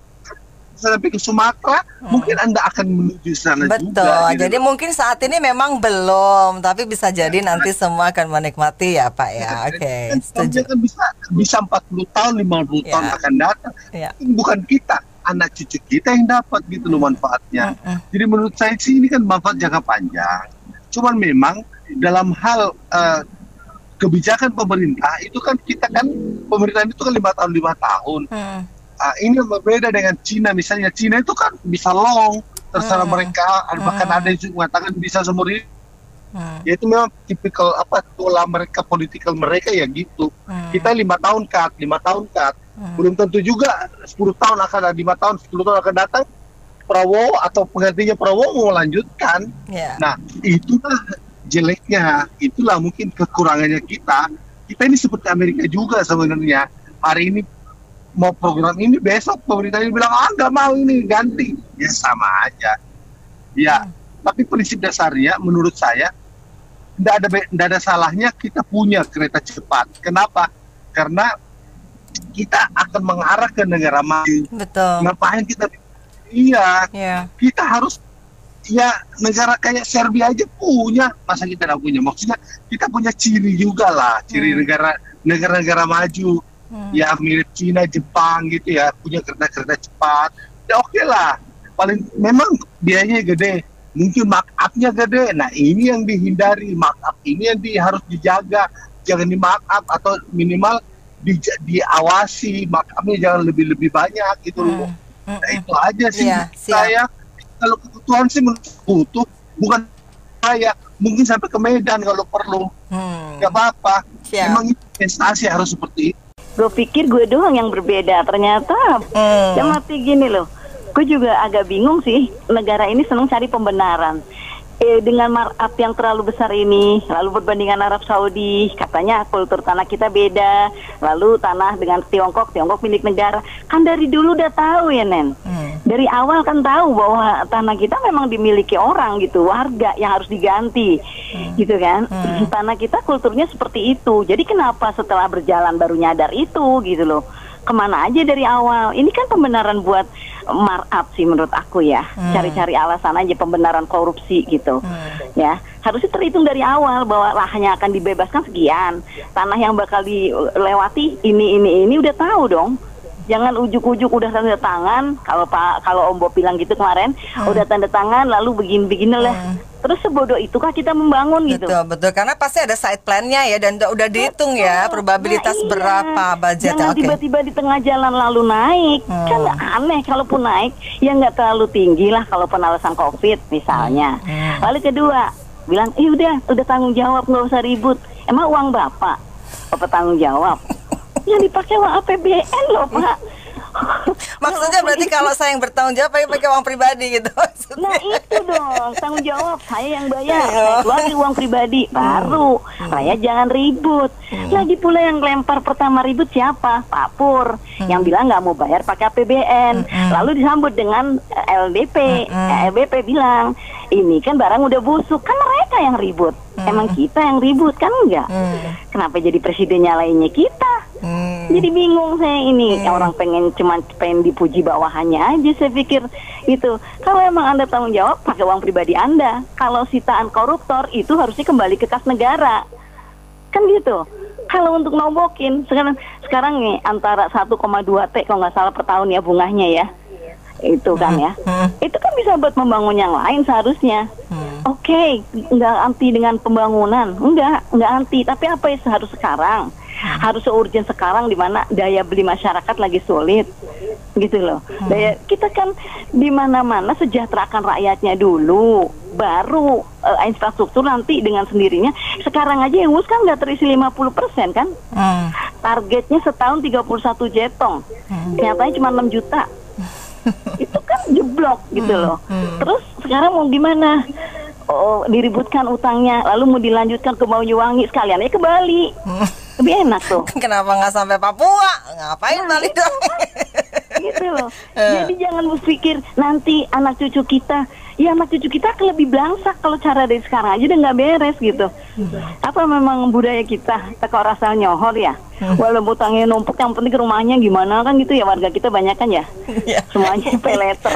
[SPEAKER 1] sampai ke Sumatera, mungkin Anda akan menuju sana juga.
[SPEAKER 12] Betul, jadi mungkin saat ini memang belum, tapi bisa jadi nanti semua akan menikmati ya Pak ya. Oke, setuju.
[SPEAKER 1] Kan bisa 40 tahun, 50 tahun akan datang. Bukan kita, anak cucu kita yang dapat gitu loh manfaatnya. Jadi menurut saya sih ini kan manfaat jangka panjang. Cuman memang dalam hal kebijakan pemerintah itu kan pemerintahan itu kan 5 tahun. Ini berbeda dengan Cina, misalnya Cina itu kan bisa long, terserah mereka, bahkan ada yang mengatakan bisa seumur hidup. Ya itu memang tipikal pola mereka, politikal mereka ya gitu. Kita 5 tahun cut, belum tentu juga 10 tahun akan ada, 5 tahun, 10 tahun akan datang Prabowo atau penggantinya Prabowo mau lanjutkan. Nah itulah jeleknya, itulah mungkin kekurangannya kita ini seperti Amerika juga sebenarnya. Hari ini mau program ini, besok pemerintah ini bilang nggak mau ini, ganti. Ya sama aja ya. Tapi prinsip dasarnya menurut saya tidak ada salahnya kita punya kereta cepat. Kenapa? Karena kita akan mengarah ke negara maju.
[SPEAKER 12] Betul.
[SPEAKER 1] Ngapain kita kita harus negara kayak Serbia aja punya, masa kita tidak punya? Maksudnya kita punya ciri juga lah, ciri negara-negara maju. Ya mirip Cina, Jepang gitu ya, punya kereta cepat. Ya oke lah. Paling memang biayanya gede, mungkin markup-nya gede. Nah ini yang dihindari, markup ini yang harus dijaga, jangan di markup atau minimal diawasi, markup-nya jangan lebih banyak gitu loh. Nah itu aja sih saya. Kalau kebutuhan sih butuh, bukan saya mungkin sampai ke Medan kalau perlu, nggak apa-apa. Memang investasi harus seperti itu.
[SPEAKER 5] Gue pikir gue doang yang berbeda, ternyata yang mati gini loh. Gue juga agak bingung sih, negara ini senang cari pembenaran. Dengan markup yang terlalu besar ini, lalu berbandingan Arab Saudi, katanya kultur tanah kita beda, lalu tanah dengan Tiongkok milik negara. Kan dari dulu udah tahu ya Nen, dari awal kan tahu bahwa tanah kita memang dimiliki orang gitu, warga yang harus diganti, gitu kan. Tanah kita kulturnya seperti itu, jadi kenapa setelah berjalan baru nyadar itu gitu loh. kemana aja dari awal? Ini kan pembenaran buat markup sih menurut aku ya. Cari-cari alasan aja, pembenaran korupsi gitu. Ya, harusnya terhitung dari awal bahwa lahannya akan dibebaskan sekian, tanah yang bakal dilewati ini udah tahu dong. Jangan ujuk-ujuk udah tanda tangan, kalau Om Bob bilang gitu kemarin, udah tanda tangan lalu begini-begini lah. Terus sebodoh itukah kita membangun gitu?
[SPEAKER 12] Betul, karena pasti ada side plan-nya ya, dan udah dihitung ya probabilitas berapa budgetnya.
[SPEAKER 5] Jangan tiba-tiba di tengah jalan lalu naik, kan aneh. Kalaupun naik, ya nggak terlalu tinggi lah kalaupun alasan COVID misalnya. Lalu kedua, bilang, udah tanggung jawab, nggak usah ribut. Emang uang bapak tanggung jawab? Yang dipakai uang APBN loh Pak.
[SPEAKER 12] Maksudnya berarti kalau saya yang bertanggung jawab pakai uang pribadi gitu.
[SPEAKER 5] Nah itu dong, tanggung jawab saya yang bayar, saya keluarin uang pribadi. Baru rakyat jangan ribut. Lagi pula yang lempar pertama ribut siapa? Pak Pur, yang bilang nggak mau bayar pakai APBN. Lalu disambut dengan LDP, LBP bilang ini kan barang udah busuk. Kan mereka yang ribut. Emang kita yang ribut kan enggak? Kenapa jadi presiden nyalainnya kita? Jadi bingung saya ini. Orang pengen dipuji bawahannya aja, saya pikir gitu. Kalau emang Anda tanggung jawab, pakai uang pribadi Anda. Kalau sitaan koruptor itu harusnya kembali ke kas negara. Kan gitu. Kalau untuk nombokin sekarang nih antara 1,2 T kalau nggak salah per tahun ya bunganya ya. Itu kan ya. Itu kan bisa buat membangun yang lain seharusnya. Oke, nggak anti dengan pembangunan, nggak anti. Tapi apa yang harus sekarang? Harus urgent sekarang di mana daya beli masyarakat lagi sulit, gitu loh. Kita kan di mana-mana sejahterakan rakyatnya dulu, baru infrastruktur nanti dengan sendirinya. Sekarang aja yang kan nggak terisi 50% kan? Targetnya setahun 31 jetong, nyatanya cuma 6 juta. Itu kan jeblok gitu loh. Terus sekarang mau gimana? Diributkan utangnya, lalu mau dilanjutkan ke Banyuwangi sekalian ke Bali. Lebih enak tuh.
[SPEAKER 12] Kenapa nggak sampai Papua? Ngapain Bali dong?
[SPEAKER 5] Gitu loh. Jadi jangan berpikir nanti anak cucu kita. Ya anak cucu kita akan lebih belangsak kalau cara dari sekarang aja udah nggak beres gitu. Apa memang budaya kita teko rasa nyohor ya? Walaupun utangnya numpuk, yang penting rumahnya gimana kan gitu ya, warga kita banyak kan ya. Semuanya pay letter.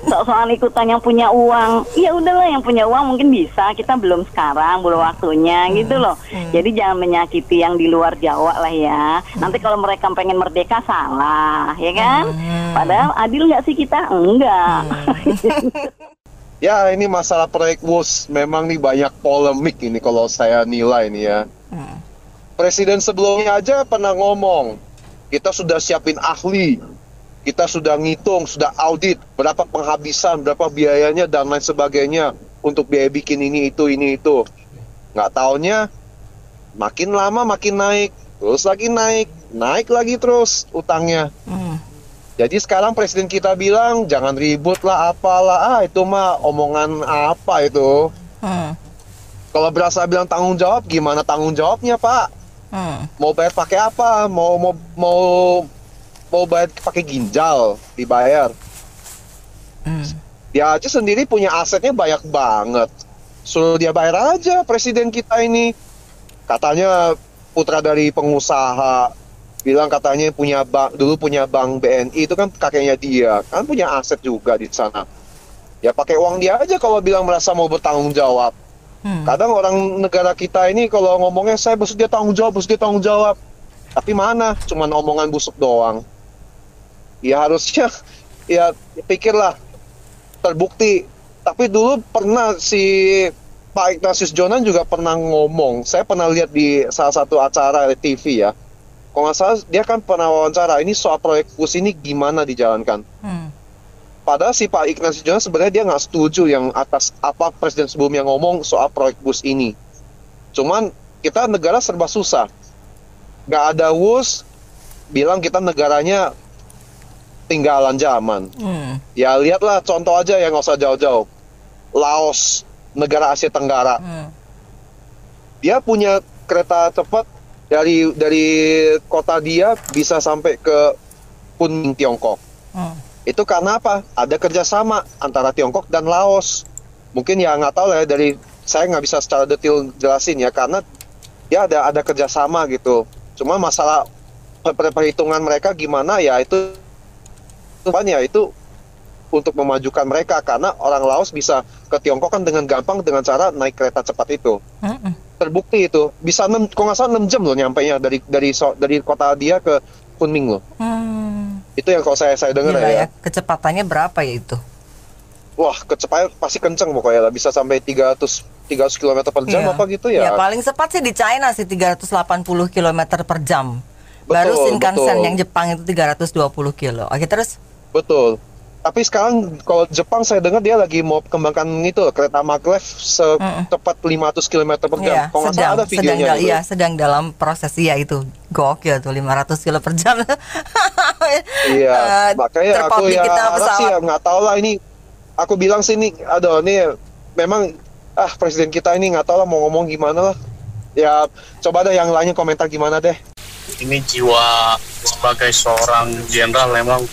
[SPEAKER 5] Soal ikutan yang punya uang, ya udahlah yang punya uang mungkin bisa, kita belum sekarang, belum waktunya gitu loh. Jadi jangan menyakiti yang di luar Jawa lah ya. Nanti kalau mereka pengen merdeka salah, ya kan? Padahal adil nggak sih kita? Enggak.
[SPEAKER 2] Ya ini masalah proyek WUS memang nih banyak polemik ini kalau saya nilai nih ya. Presiden sebelumnya aja pernah ngomong, kita sudah siapin ahli, kita sudah ngitung, sudah audit berapa penghabisan, berapa biayanya dan lain sebagainya untuk biaya bikin ini itu. Nggak taunya makin lama makin naik, terus lagi naik lagi terus utangnya. Jadi sekarang presiden kita bilang jangan ribut lah apalah, itu mah omongan apa itu. Kalau berasa bilang tanggung jawab, gimana tanggung jawabnya Pak? Mau bayar pakai apa? Mau bayar pakai ginjal dibayar. Dia aja sendiri punya asetnya banyak banget. Suruh dia bayar aja presiden kita ini. Katanya putra dari pengusaha, bilang katanya dulu punya bank BNI, itu kan kakeknya dia, kan punya aset juga di sana. Ya pakai uang dia aja kalau bilang merasa mau bertanggung jawab. Kadang orang negara kita ini kalau ngomongnya saya bersedia tanggung jawab. Tapi mana? Cuman omongan busuk doang. Ya harusnya ya pikirlah terbukti. Tapi dulu pernah si Pak Ignatius Jonan juga pernah ngomong. Saya pernah lihat di salah satu acara TV ya. Kalau nggak salah dia kan pernah wawancara ini soal proyek WUS ini gimana dijalankan. Padahal si Pak Ignatius Jonan sebenarnya dia nggak setuju yang atas apa presiden sebelumnya ngomong soal proyek WUS ini. Cuman kita negara serba susah. Nggak ada WUS, bilang kita negaranya tinggalan zaman. Ya lihatlah contoh aja yang nggak usah jauh-jauh. Laos, negara Asia Tenggara. Dia punya kereta cepat dari kota dia bisa sampai ke Kunming, Tiongkok. Itu karena apa? Ada kerjasama antara Tiongkok dan Laos. Mungkin ya nggak tahu lah ya, saya nggak bisa secara detail jelasin ya, karena ya ada kerjasama gitu. Cuma masalah perhitungan mereka gimana ya itu untuk memajukan mereka, karena orang Laos bisa ke Tiongkok kan dengan gampang dengan cara naik kereta cepat itu. Terbukti itu bisa kalau nggak salah 6 jam loh nyampainya dari kota dia ke Kunming loh. Itu yang kalau saya dengar ya.
[SPEAKER 12] Kecepatannya berapa ya itu?
[SPEAKER 2] Wah, kecepatan pasti kenceng pokoknya lah, bisa sampai 300 km per jam apa gitu ya.
[SPEAKER 12] Ya paling cepat sih di China sih 380 km per jam. Baru Shinkansen yang Jepang itu 320 kilo. Oke, terus?
[SPEAKER 2] Betul. Tapi sekarang kalau Jepang saya dengar dia lagi mau kembangkan itu kereta maglev secepat 500 km per jam. Kalau nggak salah ada videonya.
[SPEAKER 12] Sedang dalam proses itu. Gokil tuh 500 km per jam.
[SPEAKER 2] Iya, makanya aku ya harap sih ya, nggak tahu lah ini. Aku bilang sih ini, memang presiden kita ini nggak tahu lah mau ngomong gimana lah. Ya coba deh yang lainnya komentar gimana deh.
[SPEAKER 3] Ini jiwa sebagai seorang jenderal memang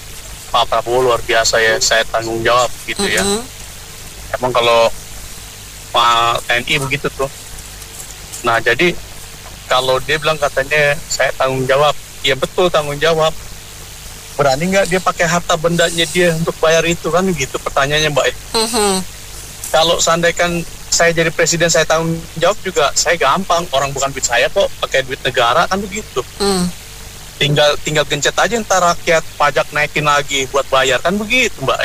[SPEAKER 3] Pak Prabowo luar biasa ya, saya tanggung jawab gitu ya. Emang kalau Pak TNI begitu tuh. Nah jadi kalau dia bilang katanya saya tanggung jawab, ya betul tanggung jawab. Berani nggak dia pakai harta bendanya dia untuk bayar itu kan gitu pertanyaannya Mbak. Kalau seandainya saya jadi presiden saya tanggung jawab juga, saya gampang, orang bukan duit saya kok, pakai duit negara kan begitu. Tinggal gencet aja ntar rakyat pajak naikin lagi buat bayar kan begitu Mbak.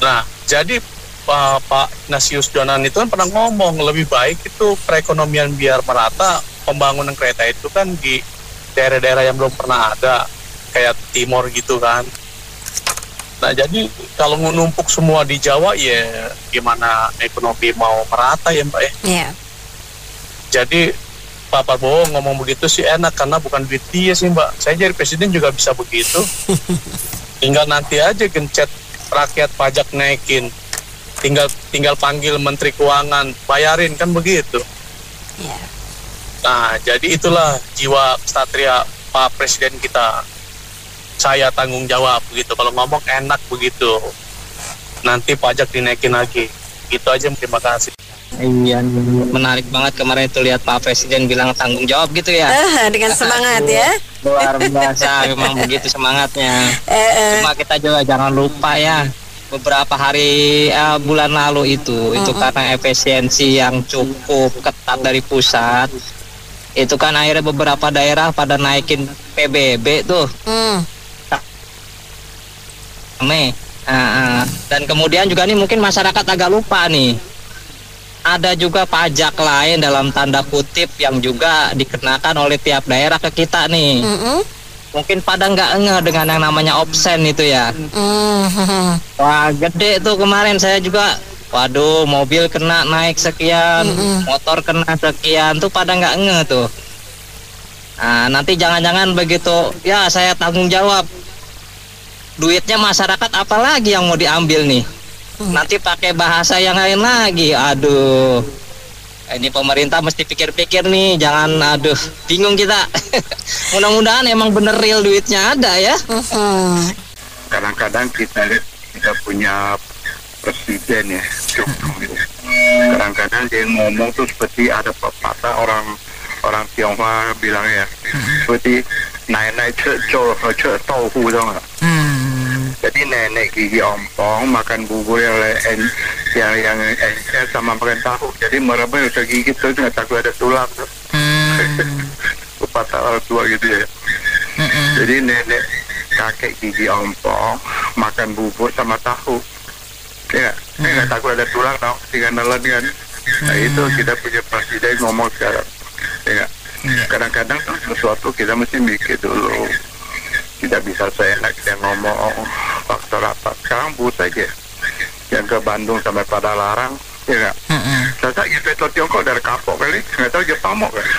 [SPEAKER 3] Nah jadi Pak Ignatius Jonan itu kan pernah ngomong lebih baik itu perekonomian biar merata, pembangunan kereta itu kan di daerah-daerah yang belum pernah ada kayak Timor gitu kan. Nah jadi kalau numpuk semua di Jawa ya gimana ekonomi mau merata ya Mbak ya. Jadi Pak Prabowo ngomong begitu sih enak karena bukan duit dia sih Mbak. Saya jadi presiden juga bisa begitu. Tinggal nanti aja gencet rakyat pajak naikin. Tinggal panggil Menteri Keuangan bayarin kan begitu. Nah jadi itulah jiwa ksatria Pak Presiden kita. Saya tanggung jawab begitu. Kalau ngomong enak begitu. Nanti pajak dinaikin lagi. Gitu aja, terima kasih.
[SPEAKER 22] Iya, menarik banget kemarin itu lihat Pak Presiden bilang tanggung jawab gitu ya.
[SPEAKER 18] Dengan semangat ya.
[SPEAKER 22] Luar biasa, memang begitu semangatnya. Cuma kita juga jangan lupa ya, beberapa hari bulan lalu itu karena efisiensi yang cukup ketat dari pusat. Itu kan akhirnya beberapa daerah pada naikin PBB tuh. Dan kemudian juga nih mungkin masyarakat agak lupa nih, ada juga pajak lain dalam tanda kutip yang juga dikenakan oleh tiap daerah ke kita nih. Mungkin pada nggak ngeh dengan yang namanya obsen itu ya. Wah gede tuh kemarin saya juga. Waduh, mobil kena naik sekian, motor kena sekian, tuh pada nggak ngeh tuh. Nah, nanti jangan-jangan begitu, ya saya tanggung jawab. Duitnya masyarakat apalagi yang mau diambil nih? Nanti pakai bahasa yang lain lagi. Aduh, ini pemerintah mesti pikir-pikir nih, jangan bingung kita. Mudah-mudahan emang bener real duitnya ada ya.
[SPEAKER 6] Kadang-kadang kita punya presiden ya, kadang-kadang dia ngomong tuh seperti ada pepatah orang Tionghoa bilang ya, seperti nenek cek tofu dong nggak? Jadi nenek gigi ompong makan bubur yang encer sama makan tahu, jadi meraba udah gigit tuh nggak takut ada tulang tuh. Pepatah orang tua gitu ya. Jadi nenek kakek gigi ompong makan bubur sama tahu. Ya, nggak takut ada tulang dong, tinggal nelan kan. Nah itu kita punya presiden ngomong sekarang. Ya, kadang-kadang sesuatu kita mesti mikir dulu. Tidak bisa seenak kita ngomong faktor apa. Sekarang bus aja yang ke Bandung sampai pada Larang, ya nggak. Saya gitu Tiongkok dari kapok kali, nggak tahu Jepang mau kan.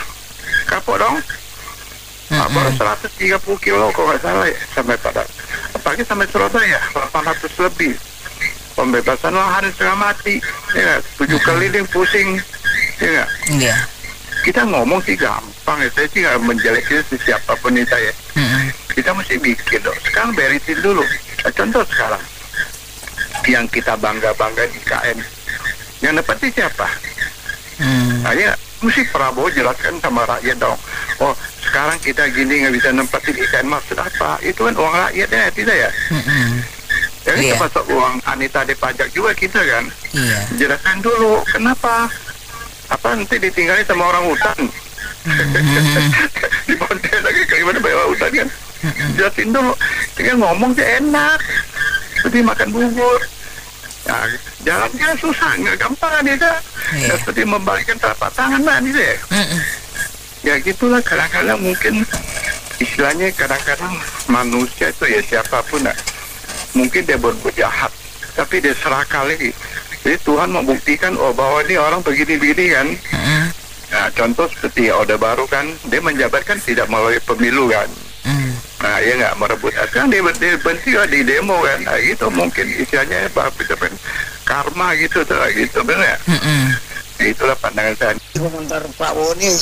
[SPEAKER 6] Kapok dong. Baru 130 kilo kok nggak salah ya, sampai pada. Apalagi sampai Surabaya 800 lebih. Pembebasan lahan setengah mati, ya 7 keliling pusing, ya nggak? Kita ngomong sih gampang ya, saya sih nggak menjelekin siapapun ini saya. Kita mesti bikin dong. Sekarang beresin dulu. Contoh sekarang, yang kita bangga-bangga IKN, yang dapat siapa? Nah, ya, mesti Prabowo jelaskan sama rakyat dong. Oh, sekarang kita gini nggak bisa nempatin IKN, maksud apa? Itu kan uang rakyatnya, tidak ya? Jadi termasuk uang Anita di pajak juga kita kan. Jelaskan dulu kenapa? Apa nanti ditinggalin sama orang hutan? Di Pontianak lagi gimana bayar hutan kan? Jelasin dulu. Tinggal ngomong sih enak. Seperti makan bubur. Nah, jalannya susah, nggak gampang dia. Seperti membalikkan telapak tangan lah dia. Ya gitulah, kadang-kadang mungkin istilahnya kadang-kadang manusia itu ya siapapun lah. Mungkin dia berbuat jahat, tapi dia serakah lagi. Jadi Tuhan membuktikan bahwa ini orang begini-begini kan. Nah, contoh seperti Orde Baru kan, dia menjabat kan tidak melalui pemilu kan. Nah, dia nggak merebut. Kan dia benci di demo kan. Nah, gitu mungkin istilahnya karma gitu tuh, gitu benar. Itulah pandangan saya.
[SPEAKER 4] Komentar Pak Prabowo ini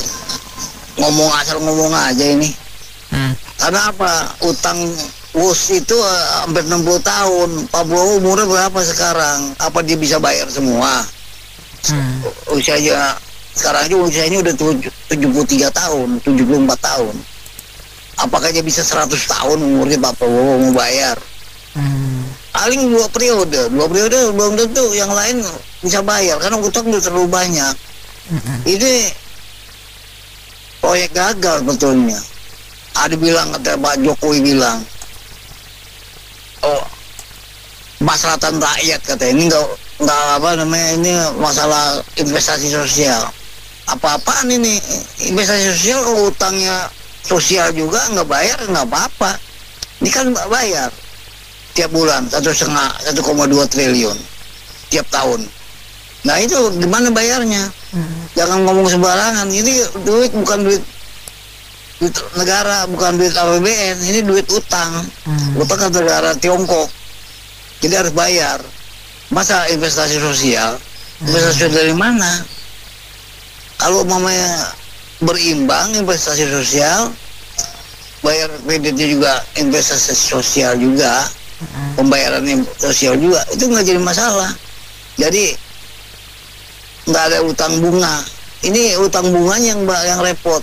[SPEAKER 4] ngomong asal ngomong aja ini. Karena apa? Utang WUS itu hampir 60 tahun. Pak Prabowo umurnya berapa sekarang? Apa dia bisa bayar semua? Usianya sekarang aja usianya udah 73 tahun, 74 tahun. Apakah dia bisa 100 tahun umurnya Pak Prabowo mau bayar? Paling 2 periode belum tentu yang lain bisa bayar karena utang udah terlalu banyak. Ini proyek gagal betulnya. Ada bilang, kata Pak Jokowi bilang, maslahatan rakyat katanya, ini nggak apa namanya, ini masalah investasi sosial. Apa-apaan ini investasi sosial? Kalau utangnya sosial juga nggak bayar nggak apa-apa. Ini kan nggak bayar tiap bulan 1,2 triliun tiap tahun. Nah itu gimana bayarnya? Jangan ngomong sembarangan. Ini duit bukan duit negara, bukan duit APBN, ini duit utang. Utang ke negara Tiongkok, jadi harus bayar. Masa investasi sosial? Investasi sosial dari mana? Kalau mamanya berimbang investasi sosial, bayar kreditnya juga investasi sosial juga, pembayaran sosial juga, itu nggak jadi masalah. Jadi nggak ada utang bunga. Ini utang bunganya yang repot.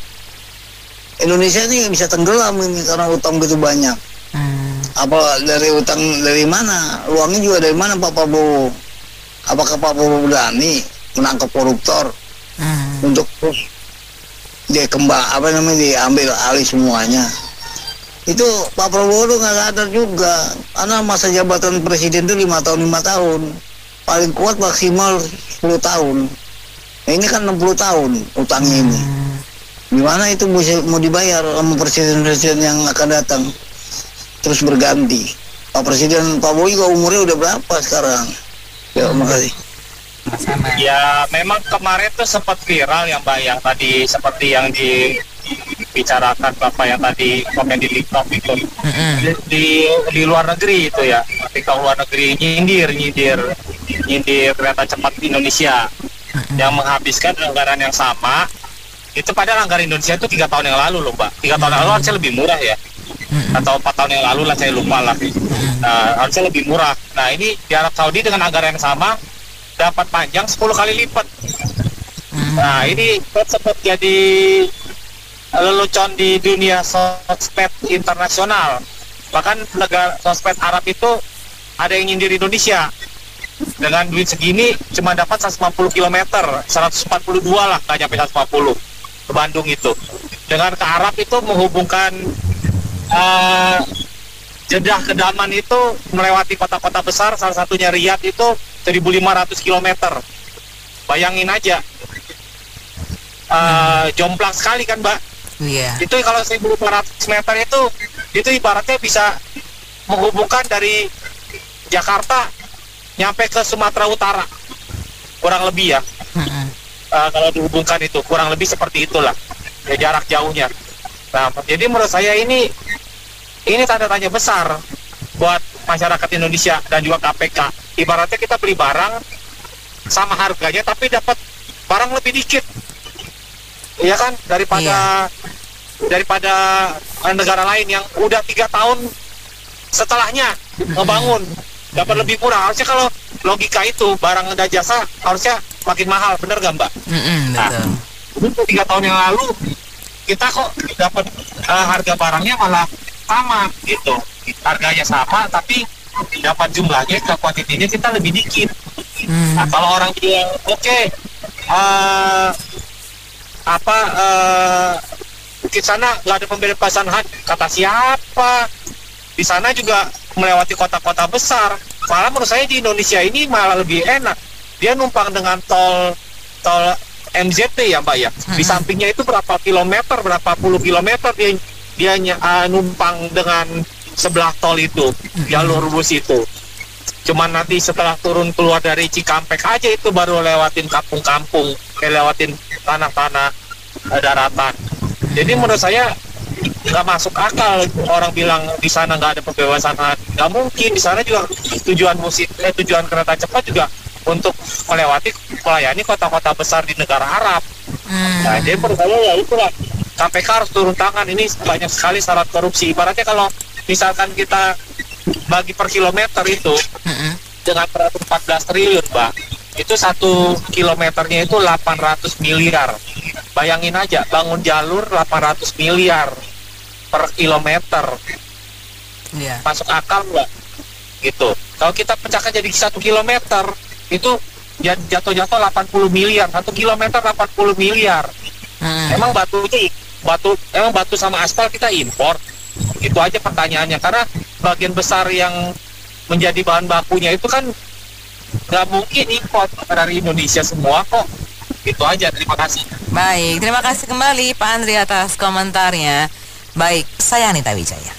[SPEAKER 4] Indonesia ini bisa tenggelam ini karena utang begitu banyak. Apa dari utang dari mana? Uangnya juga dari mana Pak Prabowo? Apakah Pak Prabowo berani menangkap koruptor untuk terus dia diambil alih semuanya? Itu Pak Prabowo tuh nggak sadar juga, karena masa jabatan presiden itu 5 tahun, paling kuat maksimal 10 tahun. Nah, ini kan 60 tahun utangnya ini. Gimana itu mau dibayar sama presiden-presiden yang akan datang? Terus berganti. Pak Presiden Pak Boy juga umurnya udah berapa sekarang? Ya, makasih.
[SPEAKER 22] Ya, memang kemarin tuh sempat viral ya Mbak, yang tadi seperti yang dibicarakan Bapak yang tadi komen di TikTok itu. Di luar negeri itu ya, ketika luar negeri nyindir kereta cepat di Indonesia yang menghabiskan anggaran yang sama. Itu padahal anggaran Indonesia itu 3 tahun yang lalu loh Mbak. 3 tahun yang lalu harusnya lebih murah ya, atau 4 tahun yang lalu lah, saya lupa lah. Nah, harusnya lebih murah. Nah, ini di Arab Saudi dengan anggaran yang sama dapat panjang 10 kali lipat. Nah, ini sempat jadi lelucon di dunia sosmed internasional. Bahkan negara sosmed Arab itu ada yang nyindir Indonesia. Dengan duit segini cuma dapat 150 km, 142 lah, nggak nyampe 150 ke Bandung itu. Dengan ke Arab itu menghubungkan Jeddah ke Daman itu melewati kota-kota besar, salah satunya Riyadh itu 1.500 km. Bayangin aja, jomplang sekali kan Mbak? Itu kalau 1.500 meter itu ibaratnya bisa menghubungkan dari Jakarta nyampe ke Sumatera Utara, kurang lebih ya. Kalau dihubungkan itu kurang lebih seperti itulah ya, jarak jauhnya. Nah, jadi menurut saya ini tanda tanya besar buat masyarakat Indonesia dan juga KPK. Ibaratnya kita beli barang sama harganya tapi dapat barang lebih dikit, iya kan, daripada negara lain yang udah 3 tahun setelahnya ngebangun dapat lebih murah. Harusnya kalau logika itu barang dan jasa harusnya makin mahal, bener gak Mbak?
[SPEAKER 12] Betul.
[SPEAKER 22] Itu 3 tahun yang lalu kita kok dapat harga barangnya malah sama gitu, harganya sama tapi dapat jumlahnya, kuantitinya kita lebih dikit. Nah, kalau orang bilang di sana nggak ada pembebasan hak, kata siapa? Di sana juga melewati kota-kota besar. Malah menurut saya di Indonesia ini malah lebih enak. Dia numpang dengan tol MZT ya Mbak ya. Di sampingnya itu berapa kilometer, berapa puluh kilometer dia numpang dengan sebelah tol itu, jalur bus itu. Cuman nanti setelah turun keluar dari Cikampek aja itu baru lewatin kampung-kampung, lewatin tanah-tanah daratan. Jadi menurut saya nggak masuk akal orang bilang di sana nggak ada pembebasan hak. Nggak mungkin, di sana juga tujuan kereta cepat juga untuk melayani kota-kota besar di negara Arab. Nah, jadi menurut saya ya itulah, KPK harus turun tangan. Ini banyak sekali syarat korupsi. Ibaratnya kalau misalkan kita bagi per kilometer itu dengan 14 triliun, Mbak, itu 1 kilometernya itu 800 miliar. Bayangin aja, bangun jalur 800 miliar per kilometer. Masuk akal nggak? Gitu. Kalau kita pecahkan jadi 1 kilometer, itu jatuh-jatuh 80 miliar. 1 kilometer 80 miliar. Emang batu sama aspal kita impor? Itu aja pertanyaannya. Karena bagian besar yang menjadi bahan bakunya itu kan nggak mungkin import dari Indonesia semua kok. Itu aja, terima kasih.
[SPEAKER 7] Baik, terima kasih kembali Pak Andri atas komentarnya. Baik, saya Anita Wijaya.